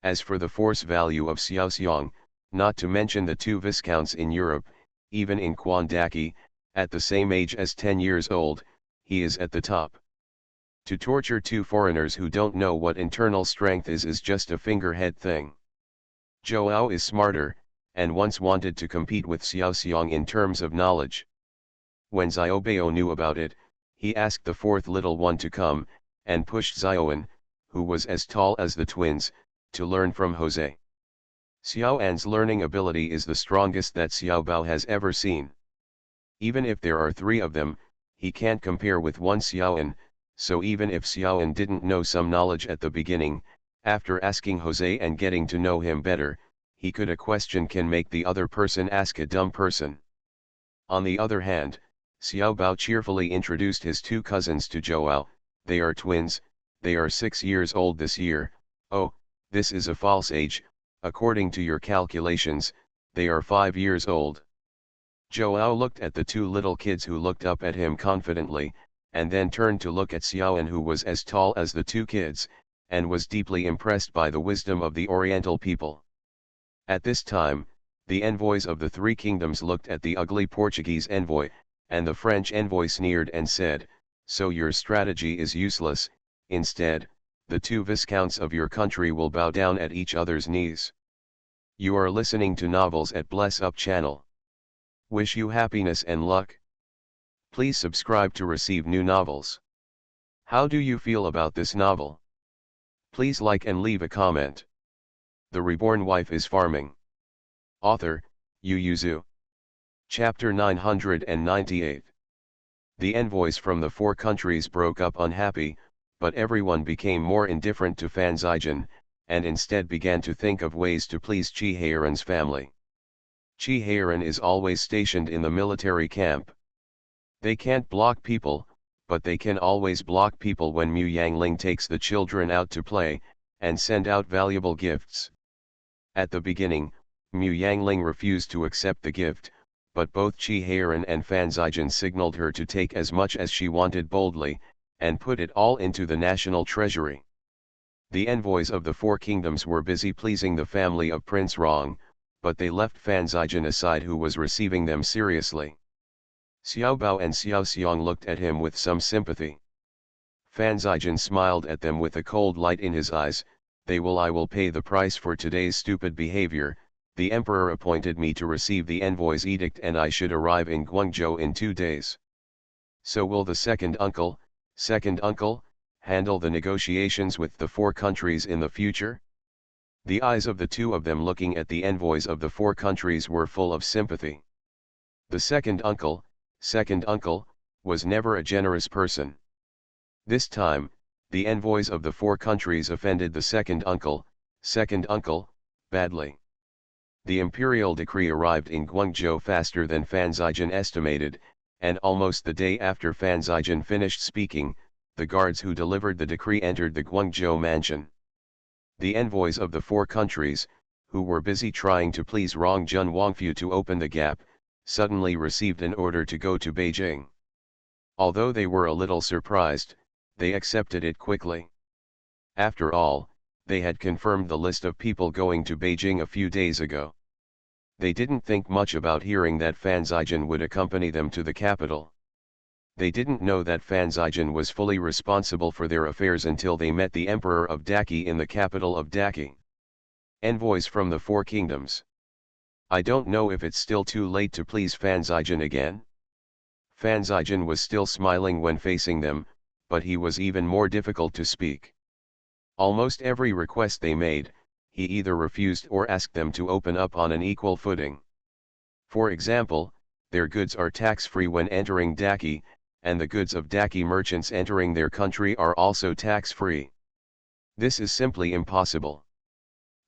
As for the force value of Xiao Xiang, not to mention the 2 viscounts in Europe, even in Quan Daki, at the same age as 10 years old, he is at the top. To torture 2 foreigners who don't know what internal strength is just a figurehead thing. Joao is smarter, and once wanted to compete with Xiao Xiang in terms of knowledge. When Xiaobao knew about it, he asked the 4th little one to come, and pushed Xiaoan, who was as tall as the twins, to learn from Jose. Xiaoan's learning ability is the strongest that Xiaobao has ever seen. Even if there are 3 of them, he can't compare with one Xiaoan, so even if Xiaoan didn't know some knowledge at the beginning, after asking Jose and getting to know him better, he could a question can make the other person ask a dumb person. On the other hand, Xiaobao cheerfully introduced his 2 cousins to Joao. They are twins, they are 6 years old this year. Oh, this is a false age, according to your calculations, they are 5 years old. Joao looked at the 2 little kids who looked up at him confidently, and then turned to look at Xiaoan who was as tall as the 2 kids, and was deeply impressed by the wisdom of the Oriental people. At this time, the envoys of the three kingdoms looked at the ugly Portuguese envoy, and the French envoy sneered and said, "So your strategy is useless. Instead, the two viscounts of your country will bow down at each other's knees." You are listening to Novels at Bless Up channel. Wish you happiness and luck. Please subscribe to receive new novels. How do you feel about this novel? Please like and leave a comment. The Reborn Wife is Farming. Author, Yuzu. Chapter 998. The envoys from the four countries broke up unhappy, but everyone became more indifferent to Fan Zijan, and instead began to think of ways to please Chihayran's family. Chihayran is always stationed in the military camp. They can't block people, but they can always block people when Mu Yangling takes the children out to play, and send out valuable gifts. At the beginning, Mu Yangling refused to accept the gift, but both Chihayran and Fan Zijan signaled her to take as much as she wanted boldly, and put it all into the national treasury. The envoys of the four kingdoms were busy pleasing the family of Prince Rong, but they left Fan Zijan aside, who was receiving them seriously. Xiao Bao and Xiao Xiong looked at him with some sympathy. Fan Zijan smiled at them with a cold light in his eyes. I will pay the price for today's stupid behavior. The emperor appointed me to receive the envoy's edict, and I should arrive in Guangzhou in 2 days. So will the second uncle, handle the negotiations with the four countries in the future? The eyes of the two of them looking at the envoys of the four countries were full of sympathy. The second uncle, was never a generous person. This time, the envoys of the four countries offended the second uncle, badly. The imperial decree arrived in Guangzhou faster than Fan Zijan estimated, and almost the day after Fan Zijan finished speaking, the guards who delivered the decree entered the Guangzhou mansion. The envoys of the four countries, who were busy trying to please Rongjun Wangfu to open the gap, suddenly received an order to go to Beijing. Although they were a little surprised, they accepted it quickly. After all, they had confirmed the list of people going to Beijing a few days ago. They didn't think much about hearing that Fan Zijan would accompany them to the capital. They didn't know that Fan Zijan was fully responsible for their affairs until they met the Emperor of Daki in the capital of Daki. Envoys from the four kingdoms. I don't know if it's still too late to please Fan Zijan again. Fan Zijan was still smiling when facing them, but he was even more difficult to speak. Almost every request they made, he either refused or asked them to open up on an equal footing. For example, their goods are tax-free when entering Daki, and the goods of Daki merchants entering their country are also tax-free. This is simply impossible.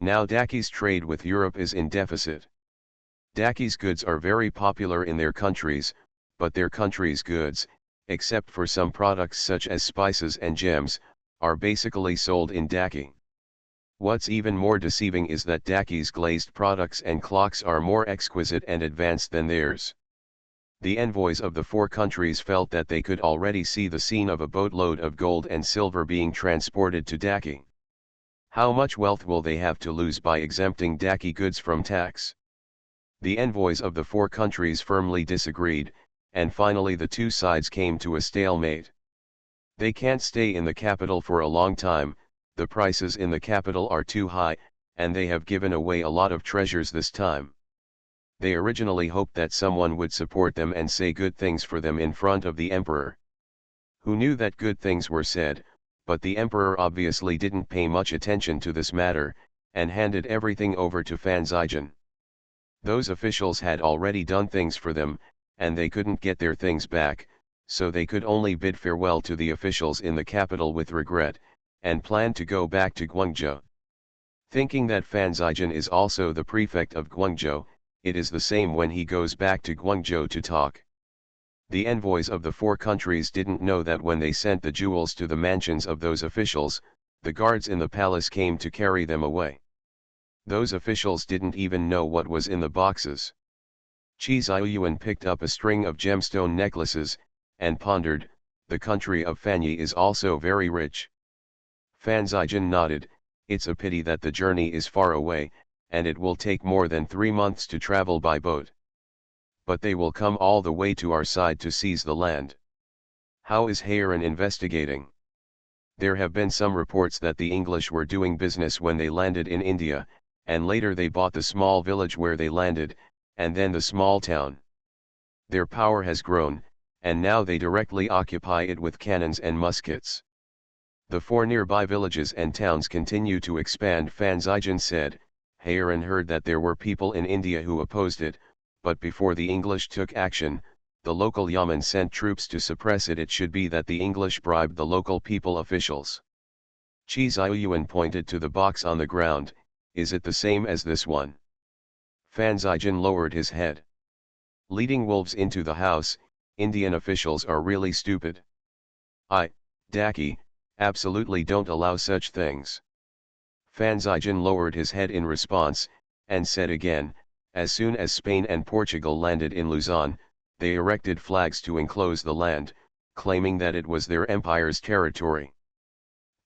Now Daki's trade with Europe is in deficit. Daki's goods are very popular in their countries, but their country's goods, except for some products such as spices and gems, are basically sold in Daki. What's even more deceiving is that Daki's glazed products and clocks are more exquisite and advanced than theirs. The envoys of the four countries felt that they could already see the scene of a boatload of gold and silver being transported to Daki. How much wealth will they have to lose by exempting Daki goods from tax? The envoys of the four countries firmly disagreed, and finally the two sides came to a stalemate. They can't stay in the capital for a long time, the prices in the capital are too high, and they have given away a lot of treasures this time. They originally hoped that someone would support them and say good things for them in front of the emperor. Who knew that good things were said, but the emperor obviously didn't pay much attention to this matter, and handed everything over to Fan Zijan. Those officials had already done things for them, and they couldn't get their things back, so they could only bid farewell to the officials in the capital with regret, and plan to go back to Guangzhou. Thinking that Fan Zijan is also the prefect of Guangzhou, it is the same when he goes back to Guangzhou to talk. The envoys of the four countries didn't know that when they sent the jewels to the mansions of those officials, the guards in the palace came to carry them away. Those officials didn't even know what was in the boxes. Qi Ziyuan picked up a string of gemstone necklaces, and pondered, the country of Fanyi is also very rich. Fan Zijan nodded, it's a pity that the journey is far away, and it will take more than 3 months to travel by boat. But they will come all the way to our side to seize the land. How is Heron investigating? There have been some reports that the English were doing business when they landed in India, and later they bought the small village where they landed, and then the small town. Their power has grown, and now they directly occupy it with cannons and muskets. The 4 nearby villages and towns continue to expand. Fan Zijan said. Heron heard that there were people in India who opposed it, but before the English took action, the local Yaman sent troops to suppress it. It should be that the English bribed the local people officials. Chi Ziyuan pointed to the box on the ground. Is it the same as this one? Fan Zijan lowered his head. Leading wolves into the house, Indian officials are really stupid. Daki, absolutely don't allow such things. Fan Zijan lowered his head in response, and said again, as soon as Spain and Portugal landed in Luzon, they erected flags to enclose the land, claiming that it was their empire's territory.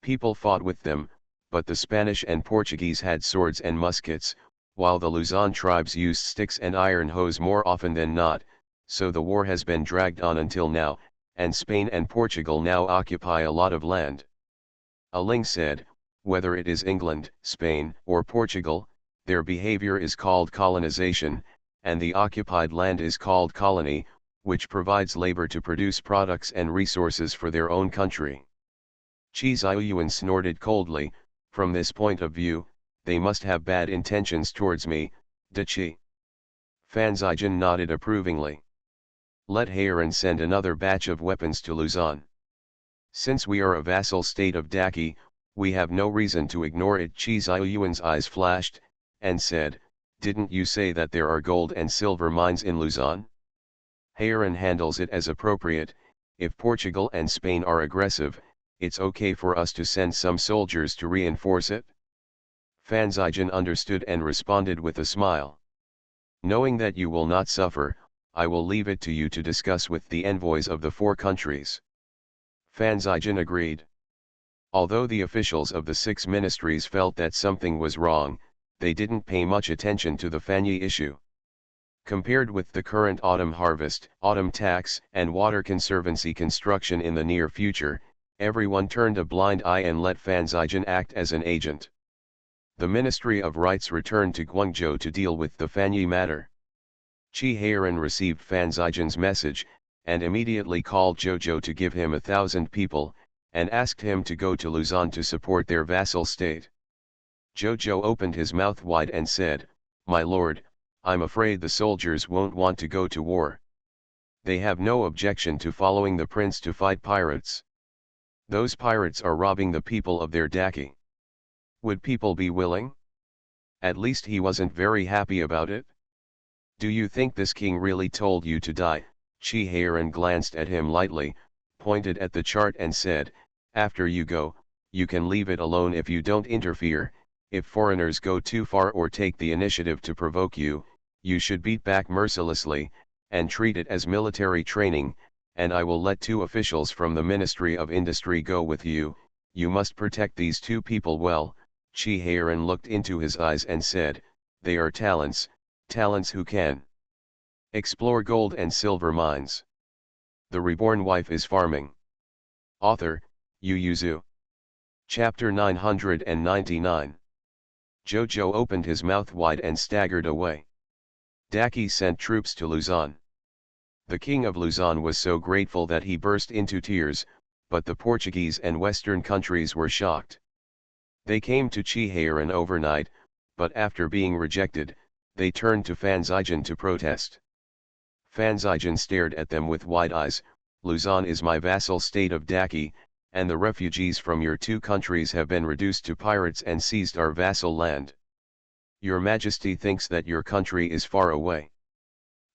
People fought with them, but the Spanish and Portuguese had swords and muskets, while the Luzon tribes used sticks and iron hose more often than not, so the war has been dragged on until now, and Spain and Portugal now occupy a lot of land. A Ling said, whether it is England, Spain, or Portugal, their behavior is called colonization, and the occupied land is called colony, which provides labor to produce products and resources for their own country. Chi Ziyuan snorted coldly. From this point of view, they must have bad intentions towards me, De Chi. Fan Zijan nodded approvingly. Let Heron send another batch of weapons to Luzon. Since we are a vassal state of Daki, we have no reason to ignore it. Chi Ziyuan's eyes flashed, and said, didn't you say that there are gold and silver mines in Luzon? Heron handles it as appropriate. If Portugal and Spain are aggressive, it's okay for us to send some soldiers to reinforce it? Fan Zijan understood and responded with a smile. Knowing that you will not suffer, I will leave it to you to discuss with the envoys of the 4 countries. Fan Zijan agreed. Although the officials of the 6 ministries felt that something was wrong, they didn't pay much attention to the Fanyi issue. Compared with the current autumn harvest, autumn tax, and water conservancy construction in the near future, everyone turned a blind eye and let Fan Zijan act as an agent. The Ministry of Rights returned to Guangzhou to deal with the Fanyi matter. Chi Heron received Fan Zijan's message, and immediately called Jojo to give him 1,000 people, and asked him to go to Luzon to support their vassal state. Jojo opened his mouth wide and said, My lord, I'm afraid the soldiers won't want to go to war. They have no objection to following the prince to fight pirates. Those pirates are robbing the people of their daki. Would people be willing? At least he wasn't very happy about it. Do you think this king really told you to die? Chi Heron glanced at him lightly, pointed at the chart and said, after you go, you can leave it alone if you don't interfere. If foreigners go too far or take the initiative to provoke you, you should beat back mercilessly, and treat it as military training, and I will let 2 officials from the Ministry of Industry go with you. You must protect these 2 people well. Chi Heron looked into his eyes and said, they are talents who can explore gold and silver mines. The Reborn Wife is Farming. Author, Yu Yuzu. Chapter 999. Jojo opened his mouth wide and staggered away. Daki sent troops to Luzon. The king of Luzon was so grateful that he burst into tears, but the Portuguese and Western countries were shocked. They came to Chi Heron overnight, but after being rejected, they turned to Fan Zijan to protest. Fan Zijan stared at them with wide eyes. Luzon is my vassal state of Daki, and the refugees from your 2 countries have been reduced to pirates and seized our vassal land. Your Majesty thinks that your country is far away.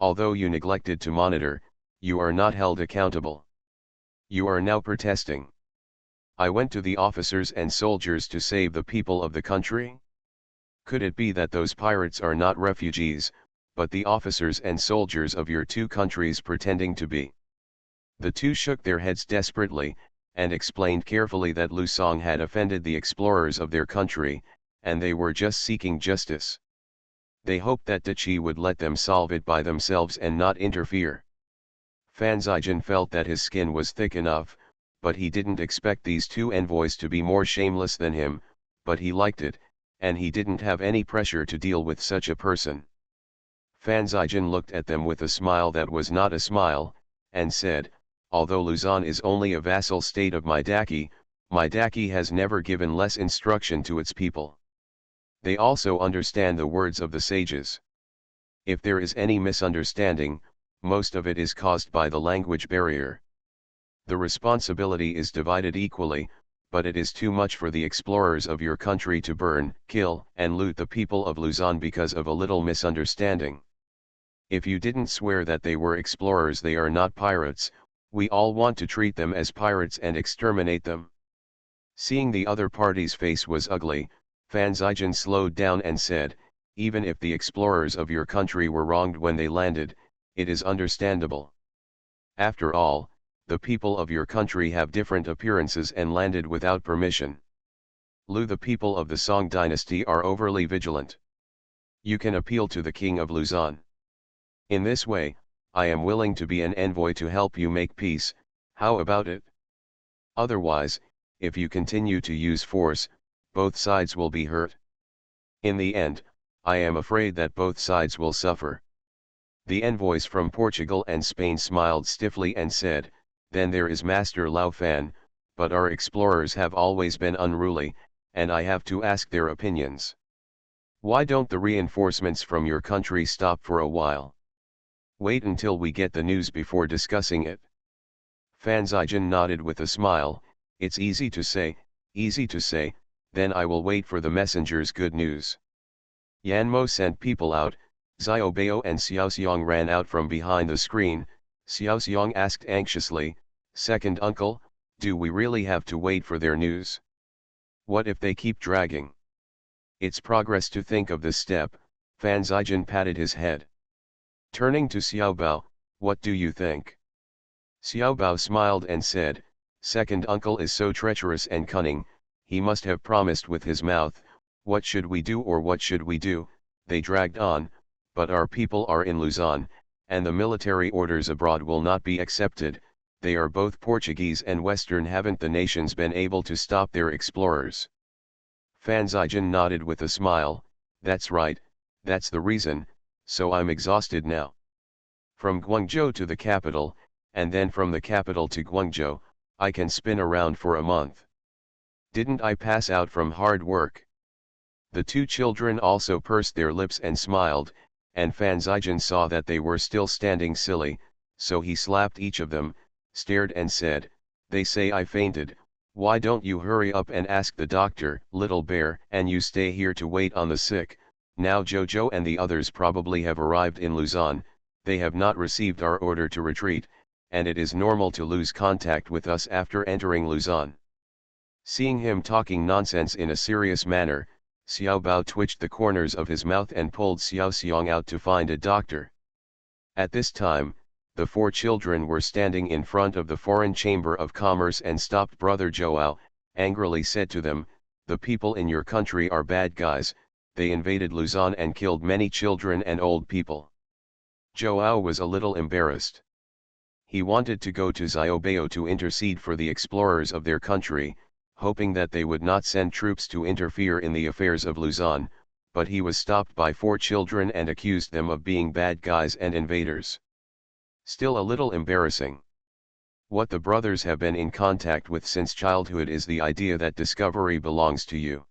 Although you neglected to monitor, you are not held accountable. You are now protesting. I went to the officers and soldiers to save the people of the country? Could it be that those pirates are not refugees, but the officers and soldiers of your 2 countries pretending to be? The 2 shook their heads desperately, and explained carefully that Lusong had offended the explorers of their country, and they were just seeking justice. They hoped that Dachi would let them solve it by themselves and not interfere. Fan Zijian felt that his skin was thick enough, but he didn't expect these two envoys to be more shameless than him, but he liked it, and he didn't have any pressure to deal with such a person. Fan Zijian looked at them with a smile that was not a smile, and said, although Luzon is only a vassal state of my Daki has never given less instruction to its people. They also understand the words of the sages. If there is any misunderstanding, most of it is caused by the language barrier. The responsibility is divided equally, but it is too much for the explorers of your country to burn, kill, and loot the people of Luzon because of a little misunderstanding. If you didn't swear that they were explorers, they are not pirates. We all want to treat them as pirates and exterminate them. Seeing the other party's face was ugly, Fan Zijian slowed down and said, even if the explorers of your country were wronged when they landed, it is understandable. After all, the people of your country have different appearances and landed without permission. The people of the Song dynasty are overly vigilant. You can appeal to the king of Luzon. In this way, I am willing to be an envoy to help you make peace. How about it? Otherwise, if you continue to use force, both sides will be hurt. In the end, I am afraid that both sides will suffer. The envoys from Portugal and Spain smiled stiffly and said, then there is Master Lao Fan, but our explorers have always been unruly, and I have to ask their opinions. Why don't the reinforcements from your country stop for a while? Wait until we get the news before discussing it. Fan Zijian nodded with a smile, it's easy to say, then I will wait for the messenger's good news. Yanmo sent people out. Xiao Bao and Xiao Xiong ran out from behind the screen. Xiao Xiong asked anxiously, second uncle, do we really have to wait for their news? What if they keep dragging? It's progress to think of this step. Fan Zijian patted his head. Turning to Xiao Bao, what do you think? Xiao Bao smiled and said, second uncle is so treacherous and cunning, he must have promised with his mouth. What should we do or what should we do? They dragged on, but our people are in Luzon, and the military orders abroad will not be accepted. They are both Portuguese and Western. Haven't the nations been able to stop their explorers? Fan Zijian nodded with a smile, that's right, that's the reason, so I'm exhausted now. From Guangzhou to the capital, and then from the capital to Guangzhou, I can spin around for a month. Didn't I pass out from hard work? The two children also pursed their lips and smiled, and Fan Zijian saw that they were still standing silly, so he slapped each of them, stared and said, they say I fainted. Why don't you hurry up and ask the doctor? Little Bear, and you stay here to wait on the sick. Now Jojo and the others probably have arrived in Luzon. They have not received our order to retreat, and it is normal to lose contact with us after entering Luzon. Seeing him talking nonsense in a serious manner, Xiao Bao twitched the corners of his mouth and pulled Xiao Xiong out to find a doctor. At this time, the four children were standing in front of the Foreign Chamber of Commerce and stopped Brother Joao, angrily said to them, the people in your country are bad guys, they invaded Luzon and killed many children and old people. Joao was a little embarrassed. He wanted to go to Xiaobao to intercede for the explorers of their country, hoping that they would not send troops to interfere in the affairs of Luzon, but he was stopped by four children and accused them of being bad guys and invaders. Still a little embarrassing. What the brothers have been in contact with since childhood is the idea that discovery belongs to you.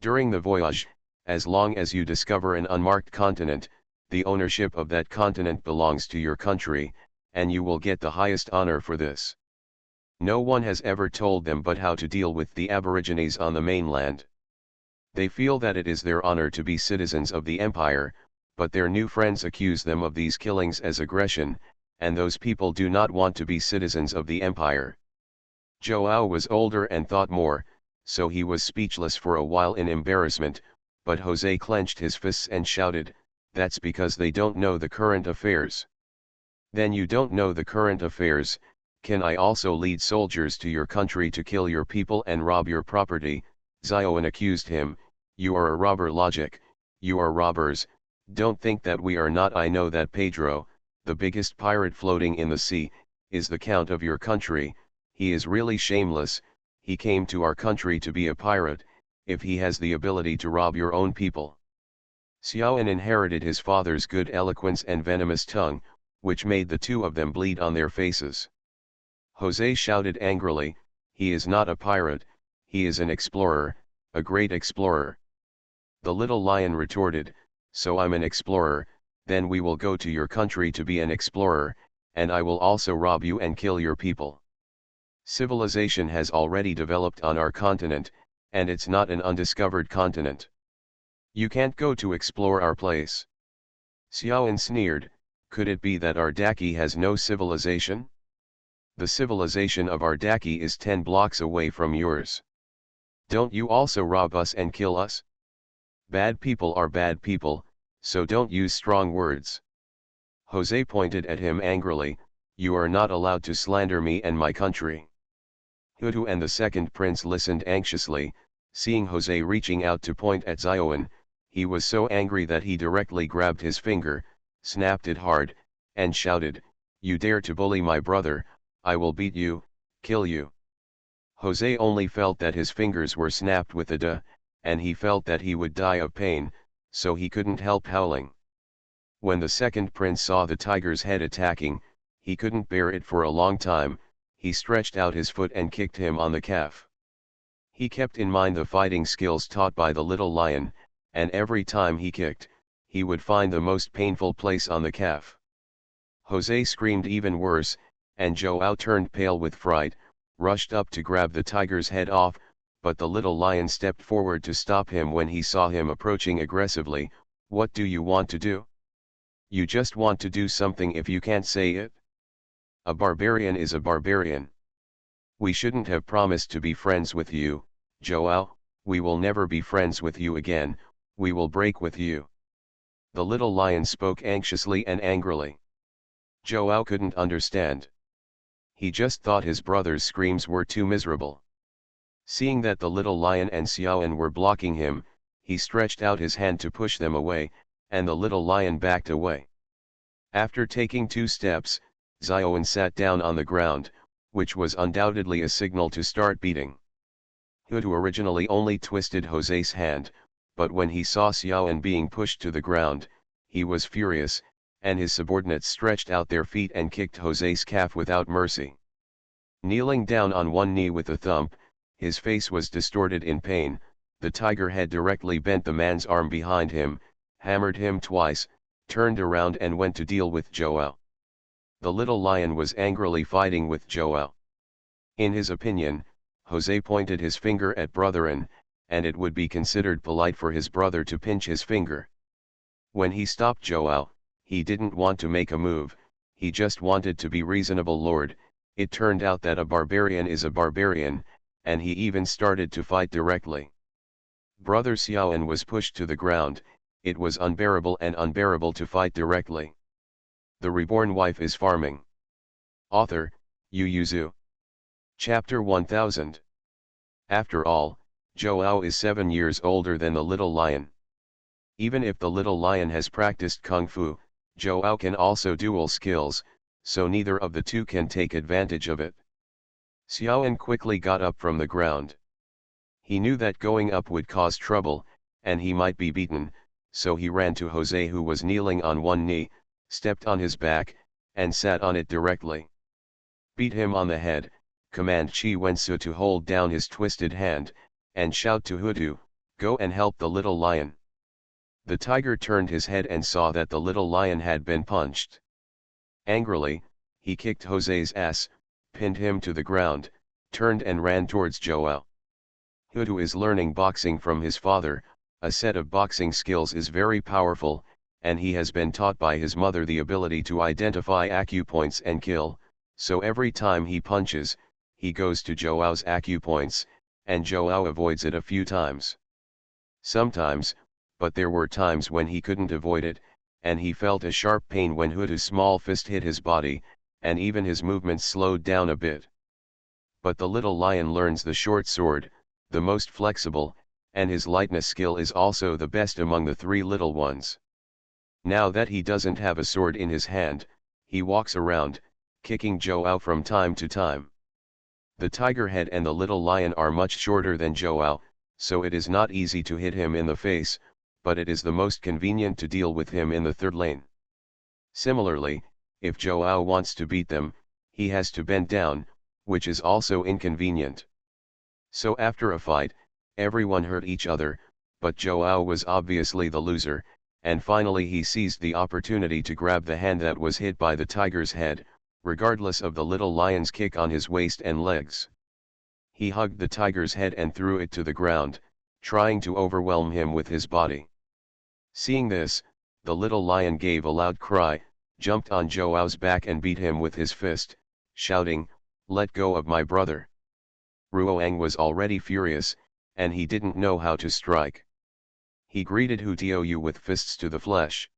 During the voyage, as long as you discover an unmarked continent, the ownership of that continent belongs to your country, and you will get the highest honor for this. No one has ever told them but how to deal with the Aborigines on the mainland. They feel that it is their honor to be citizens of the empire, but their new friends accuse them of these killings as aggression, and those people do not want to be citizens of the empire. Joao was older and thought more, so he was speechless for a while in embarrassment, but Jose clenched his fists and shouted, that's because they don't know the current affairs. Then you don't know the current affairs. Can I also lead soldiers to your country to kill your people and rob your property? Zioan accused him, you are a robber. Logic, you are robbers, Don't think that we are not. I know that Pedro, the biggest pirate floating in the sea, is the count of your country. He is really shameless. He came to our country to be a pirate, if he has the ability to rob your own people. Xiaoan inherited his father's good eloquence and venomous tongue, which made the two of them bleed on their faces. Jose shouted angrily, "He is not a pirate, he is an explorer, a great explorer." The little lion retorted, "So I'm an explorer, then we will go to your country to be an explorer, and I will also rob you and kill your people. Civilization has already developed on our continent, and it's not an undiscovered continent. You can't go to explore our place." Xiaoan sneered, "Could it be that Ardaki has no civilization? The civilization of Ardaki is 10 blocks away from yours. Don't you also rob us and kill us? Bad people are bad people, so don't use strong words." Jose pointed at him angrily, "You are not allowed to slander me and my country." Hutu and the second prince listened anxiously, seeing Jose reaching out to point at Xiaoan. He was so angry that he directly grabbed his finger, snapped it hard, and shouted, "You dare to bully my brother, I will beat you, kill you." Jose only felt that his fingers were snapped with a duh, and he felt that he would die of pain, so he couldn't help howling. When the second prince saw the tiger's head attacking, he couldn't bear it for a long time. He stretched out his foot and kicked him on the calf. He kept in mind the fighting skills taught by the little lion, and every time he kicked, he would find the most painful place on the calf. Jose screamed even worse, and Joao turned pale with fright, rushed up to grab the tiger's head off, but the little lion stepped forward to stop him when he saw him approaching aggressively. "What do you want to do? You just want to do something if you can't say it? A barbarian is a barbarian. We shouldn't have promised to be friends with you, Joao. We will never be friends with you again, we will break with you." The little lion spoke anxiously and angrily. Joao couldn't understand. He just thought his brother's screams were too miserable. Seeing that the little lion and Xiaoan were blocking him, he stretched out his hand to push them away, and the little lion backed away. After taking 2 steps, Xiaoan sat down on the ground, which was undoubtedly a signal to start beating. Hutu originally only twisted Jose's hand, but when he saw Xiaoan being pushed to the ground, he was furious, and his subordinates stretched out their feet and kicked Jose's calf without mercy. Kneeling down on one knee with a thump, his face was distorted in pain, the tiger head directly bent the man's arm behind him, hammered him twice, turned around and went to deal with Joao. The little lion was angrily fighting with Joao. In his opinion, Jose pointed his finger at Brotherin, and it would be considered polite for his brother to pinch his finger. When he stopped Joao, he didn't want to make a move, he just wanted to be reasonable. Lord, it turned out that a barbarian is a barbarian, and he even started to fight directly. Brother Xiaoan was pushed to the ground. It was unbearable and unbearable to fight directly. The Reborn Wife is Farming. Author, Yu Yuzu. Chapter 1000. After all, Joao is 7 years older than the little lion. Even if the little lion has practiced kung fu, Joao can also dual skills, so neither of the two can take advantage of it. Xiaoan quickly got up from the ground. He knew that going up would cause trouble, and he might be beaten, so he ran to Jose, who was kneeling on one knee, stepped on his back, and sat on it directly. "Beat him on the head," command Chi Wensu to hold down his twisted hand, and shout to Hutu, "Go and help the little lion." The tiger turned his head and saw that the little lion had been punched. Angrily, he kicked Jose's ass, pinned him to the ground, turned and ran towards Joao. Hutu is learning boxing from his father. A set of boxing skills is very powerful, and he has been taught by his mother the ability to identify acupoints and kill, so every time he punches, he goes to Joao's acupoints, and Joao avoids it a few times. Sometimes, but there were times when he couldn't avoid it, and he felt a sharp pain when Hutu's small fist hit his body, and even his movements slowed down a bit. But the little lion learns the short sword, the most flexible, and his lightness skill is also the best among the 3 little ones. Now that he doesn't have a sword in his hand, he walks around, kicking Joao from time to time. The tiger head and the little lion are much shorter than Joao, so it is not easy to hit him in the face, but it is the most convenient to deal with him in the third lane. Similarly, if Joao wants to beat them, he has to bend down, which is also inconvenient. So after a fight, everyone hurt each other, but Joao was obviously the loser, and finally he seized the opportunity to grab the hand that was hit by the tiger's head, regardless of the little lion's kick on his waist and legs. He hugged the tiger's head and threw it to the ground, trying to overwhelm him with his body. Seeing this, the little lion gave a loud cry, jumped on Joao's back and beat him with his fist, shouting, "Let go of my brother." Ruoang was already furious, and he didn't know how to strike. He greeted Hutiou with fists to the flesh.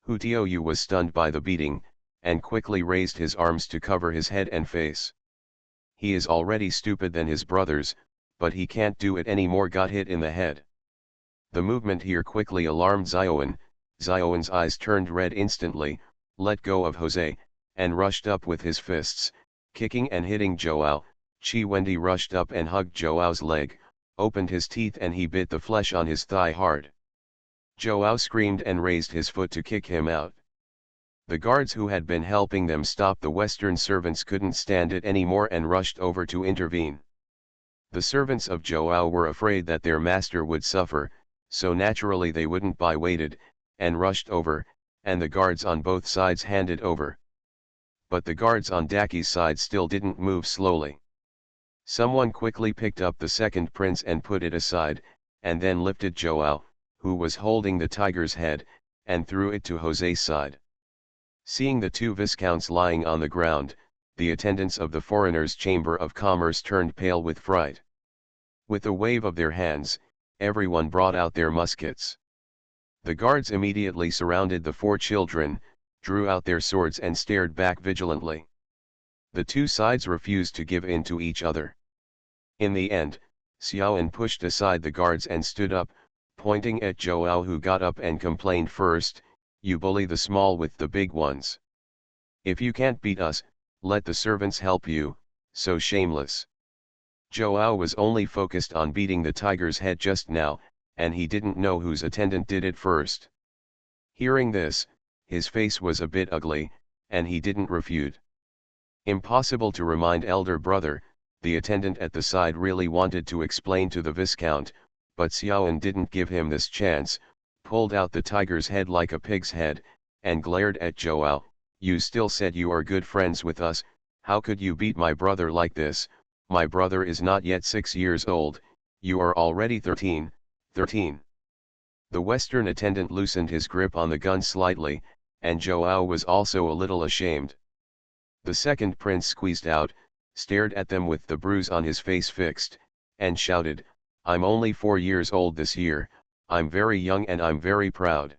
Hutiou was stunned by the beating, and quickly raised his arms to cover his head and face. He is already stupid than his brothers, but he can't do it anymore. Got hit in the head. The movement here quickly alarmed Xiaoan. Xiaoan's eyes turned red instantly, let go of Jose, and rushed up with his fists, kicking and hitting Joao. Chi Wendy rushed up and hugged Joao's leg, opened his teeth and he bit the flesh on his thigh hard. Joao screamed and raised his foot to kick him out. The guards who had been helping them stop the Western servants couldn't stand it anymore and rushed over to intervene. The servants of Joao were afraid that their master would suffer, so naturally they wouldn't be waited, and rushed over, and the guards on both sides handed over. But the guards on Daki's side still didn't move slowly. Someone quickly picked up the second prince and put it aside, and then lifted Joao, who was holding the tiger's head, and threw it to Jose's side. Seeing the two viscounts lying on the ground, the attendants of the foreigners' chamber of commerce turned pale with fright. With a wave of their hands, everyone brought out their muskets. The guards immediately surrounded the four children, drew out their swords and stared back vigilantly. The two sides refused to give in to each other. In the end, Xiaoan pushed aside the guards and stood up, pointing at Joao, who got up and complained first, "You bully the small with the big ones. If you can't beat us, let the servants help you, so shameless." Joao was only focused on beating the tiger's head just now, and he didn't know whose attendant did it first. Hearing this, his face was a bit ugly, and he didn't refute. Impossible to remind elder brother. The attendant at the side really wanted to explain to the Viscount, but Xiaoan didn't give him this chance, pulled out the tiger's head like a pig's head, and glared at Joao. "You still said you are good friends with us, how could you beat my brother like this? My brother is not yet 6 years old, you are already 13. The Western attendant loosened his grip on the gun slightly, and Joao was also a little ashamed. The second prince squeezed out, stared at them with the bruise on his face fixed, and shouted, "I'm only 4 years old this year, I'm very young and I'm very proud."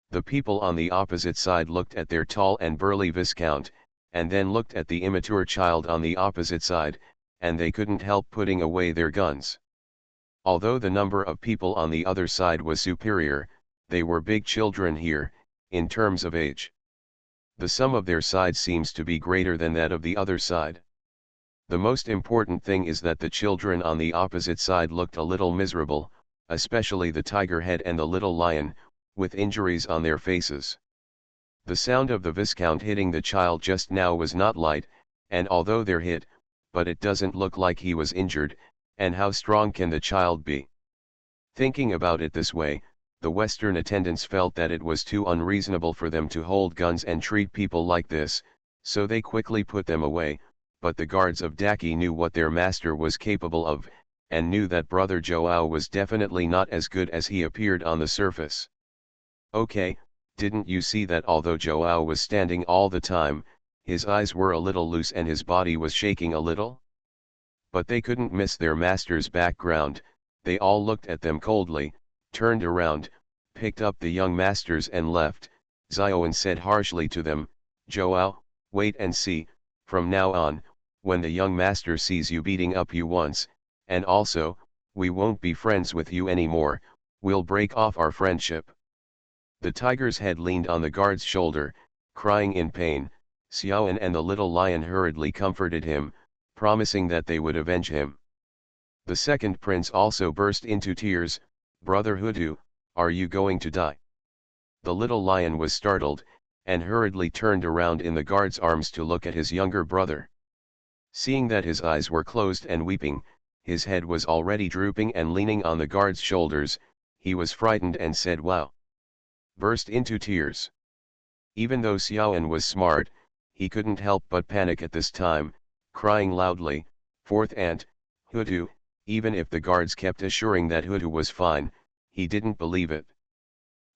The people on the opposite side looked at their tall and burly Viscount, and then looked at the immature child on the opposite side, and they couldn't help putting away their guns. Although the number of people on the other side was superior, they were big children here, in terms of age. The sum of their side seems to be greater than that of the other side. The most important thing is that the children on the opposite side looked a little miserable, especially the tiger head and the little lion, with injuries on their faces. The sound of the Viscount hitting the child just now was not light, and although they're hit, but it doesn't look like he was injured, and how strong can the child be? Thinking about it this way, the Western attendants felt that it was too unreasonable for them to hold guns and treat people like this, so they quickly put them away, but the guards of Daki knew what their master was capable of, and knew that brother Joao was definitely not as good as he appeared on the surface. "Okay, didn't you see that although Joao was standing all the time, his eyes were a little loose and his body was shaking a little?" But they couldn't miss their master's background. They all looked at them coldly, turned around, picked up the young masters and left. Xiaoan said harshly to them, "Joao, wait and see, from now on, when the young master sees you beating up you once, and also, we won't be friends with you anymore, we'll break off our friendship." The tiger's head leaned on the guard's shoulder, crying in pain. Xiaoan and the little lion hurriedly comforted him, promising that they would avenge him. The second prince also burst into tears. "Brother Hudu, are you going to die?" The little lion was startled, and hurriedly turned around in the guard's arms to look at his younger brother. Seeing that his eyes were closed and weeping, his head was already drooping and leaning on the guard's shoulders, he was frightened and said "Wow!" Burst into tears. Even though Xiaoan was smart, he couldn't help but panic at this time, crying loudly, "Fourth aunt, Hudu," even if the guards kept assuring that Hudu was fine, he didn't believe it.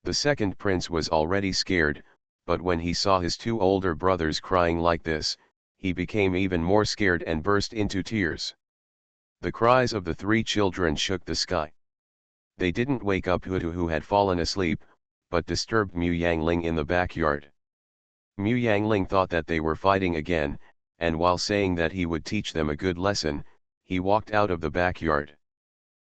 The second prince was already scared, but when he saw his two older brothers crying like this, he became even more scared and burst into tears. The cries of the three children shook the sky. They didn't wake up Hudu, who had fallen asleep, but disturbed Mu Yangling in the backyard. Mu Yangling thought that they were fighting again, and while saying that he would teach them a good lesson, he walked out of the backyard.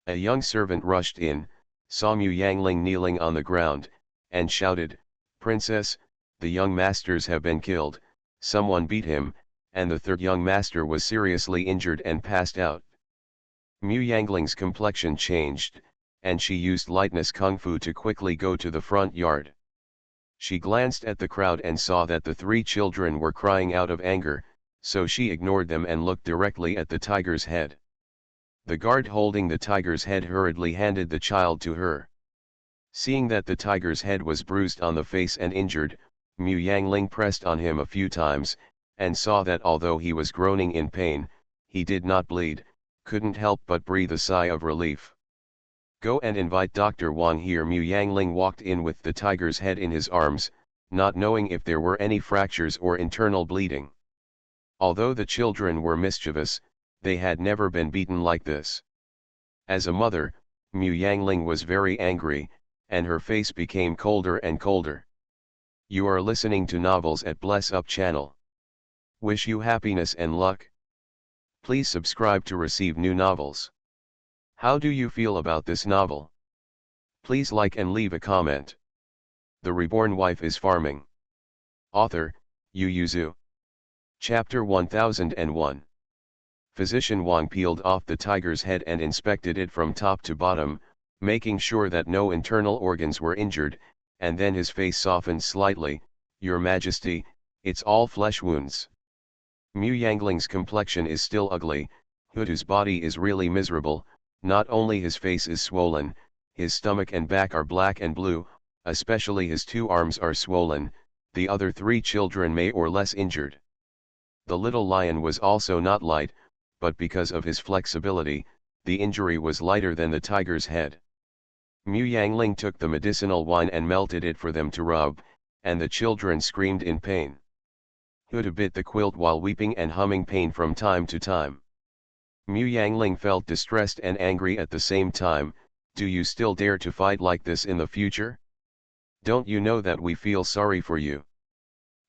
A young servant rushed in, saw Mu Yangling kneeling on the ground, and shouted, "Princess, the young masters have been killed, someone beat him," and the third young master was seriously injured and passed out. Mu Yangling's complexion changed, and she used lightness kung fu to quickly go to the front yard. She glanced at the crowd and saw that the three children were crying out of anger, so she ignored them and looked directly at the tiger's head. The guard holding the tiger's head hurriedly handed the child to her. Seeing that the tiger's head was bruised on the face and injured, Mu Yangling pressed on him a few times, and saw that although he was groaning in pain, he did not bleed, couldn't help but breathe a sigh of relief. "Go and invite Dr. Wang here." Mu Yangling walked in with the tiger's head in his arms, not knowing if there were any fractures or internal bleeding. Although the children were mischievous, they had never been beaten like this. As a mother, Mu Yangling was very angry, and her face became colder and colder. You are listening to novels at Bless Up channel. Wish you happiness and luck. Please subscribe to receive new novels. How do you feel about this novel? Please like and leave a comment. The Reborn Wife is Farming. Author, Yu Yuzu. Chapter 1001. Physician Wang peeled off the tiger's head and inspected it from top to bottom, making sure that no internal organs were injured, and then his face softened slightly. "Your Majesty, it's all flesh wounds. Mu Yangling's complexion is still ugly, Hudu's body is really miserable, not only his face is swollen, his stomach and back are black and blue, especially his two arms are swollen, the other three children may or less injured." The little lion was also not light, but because of his flexibility, the injury was lighter than the tiger's head. Mu Yangling took the medicinal wine and melted it for them to rub, and the children screamed in pain. Huda bit the quilt while weeping and humming pain from time to time. Mu Yangling felt distressed and angry at the same time. "Do you still dare to fight like this in the future? Don't you know that we feel sorry for you?"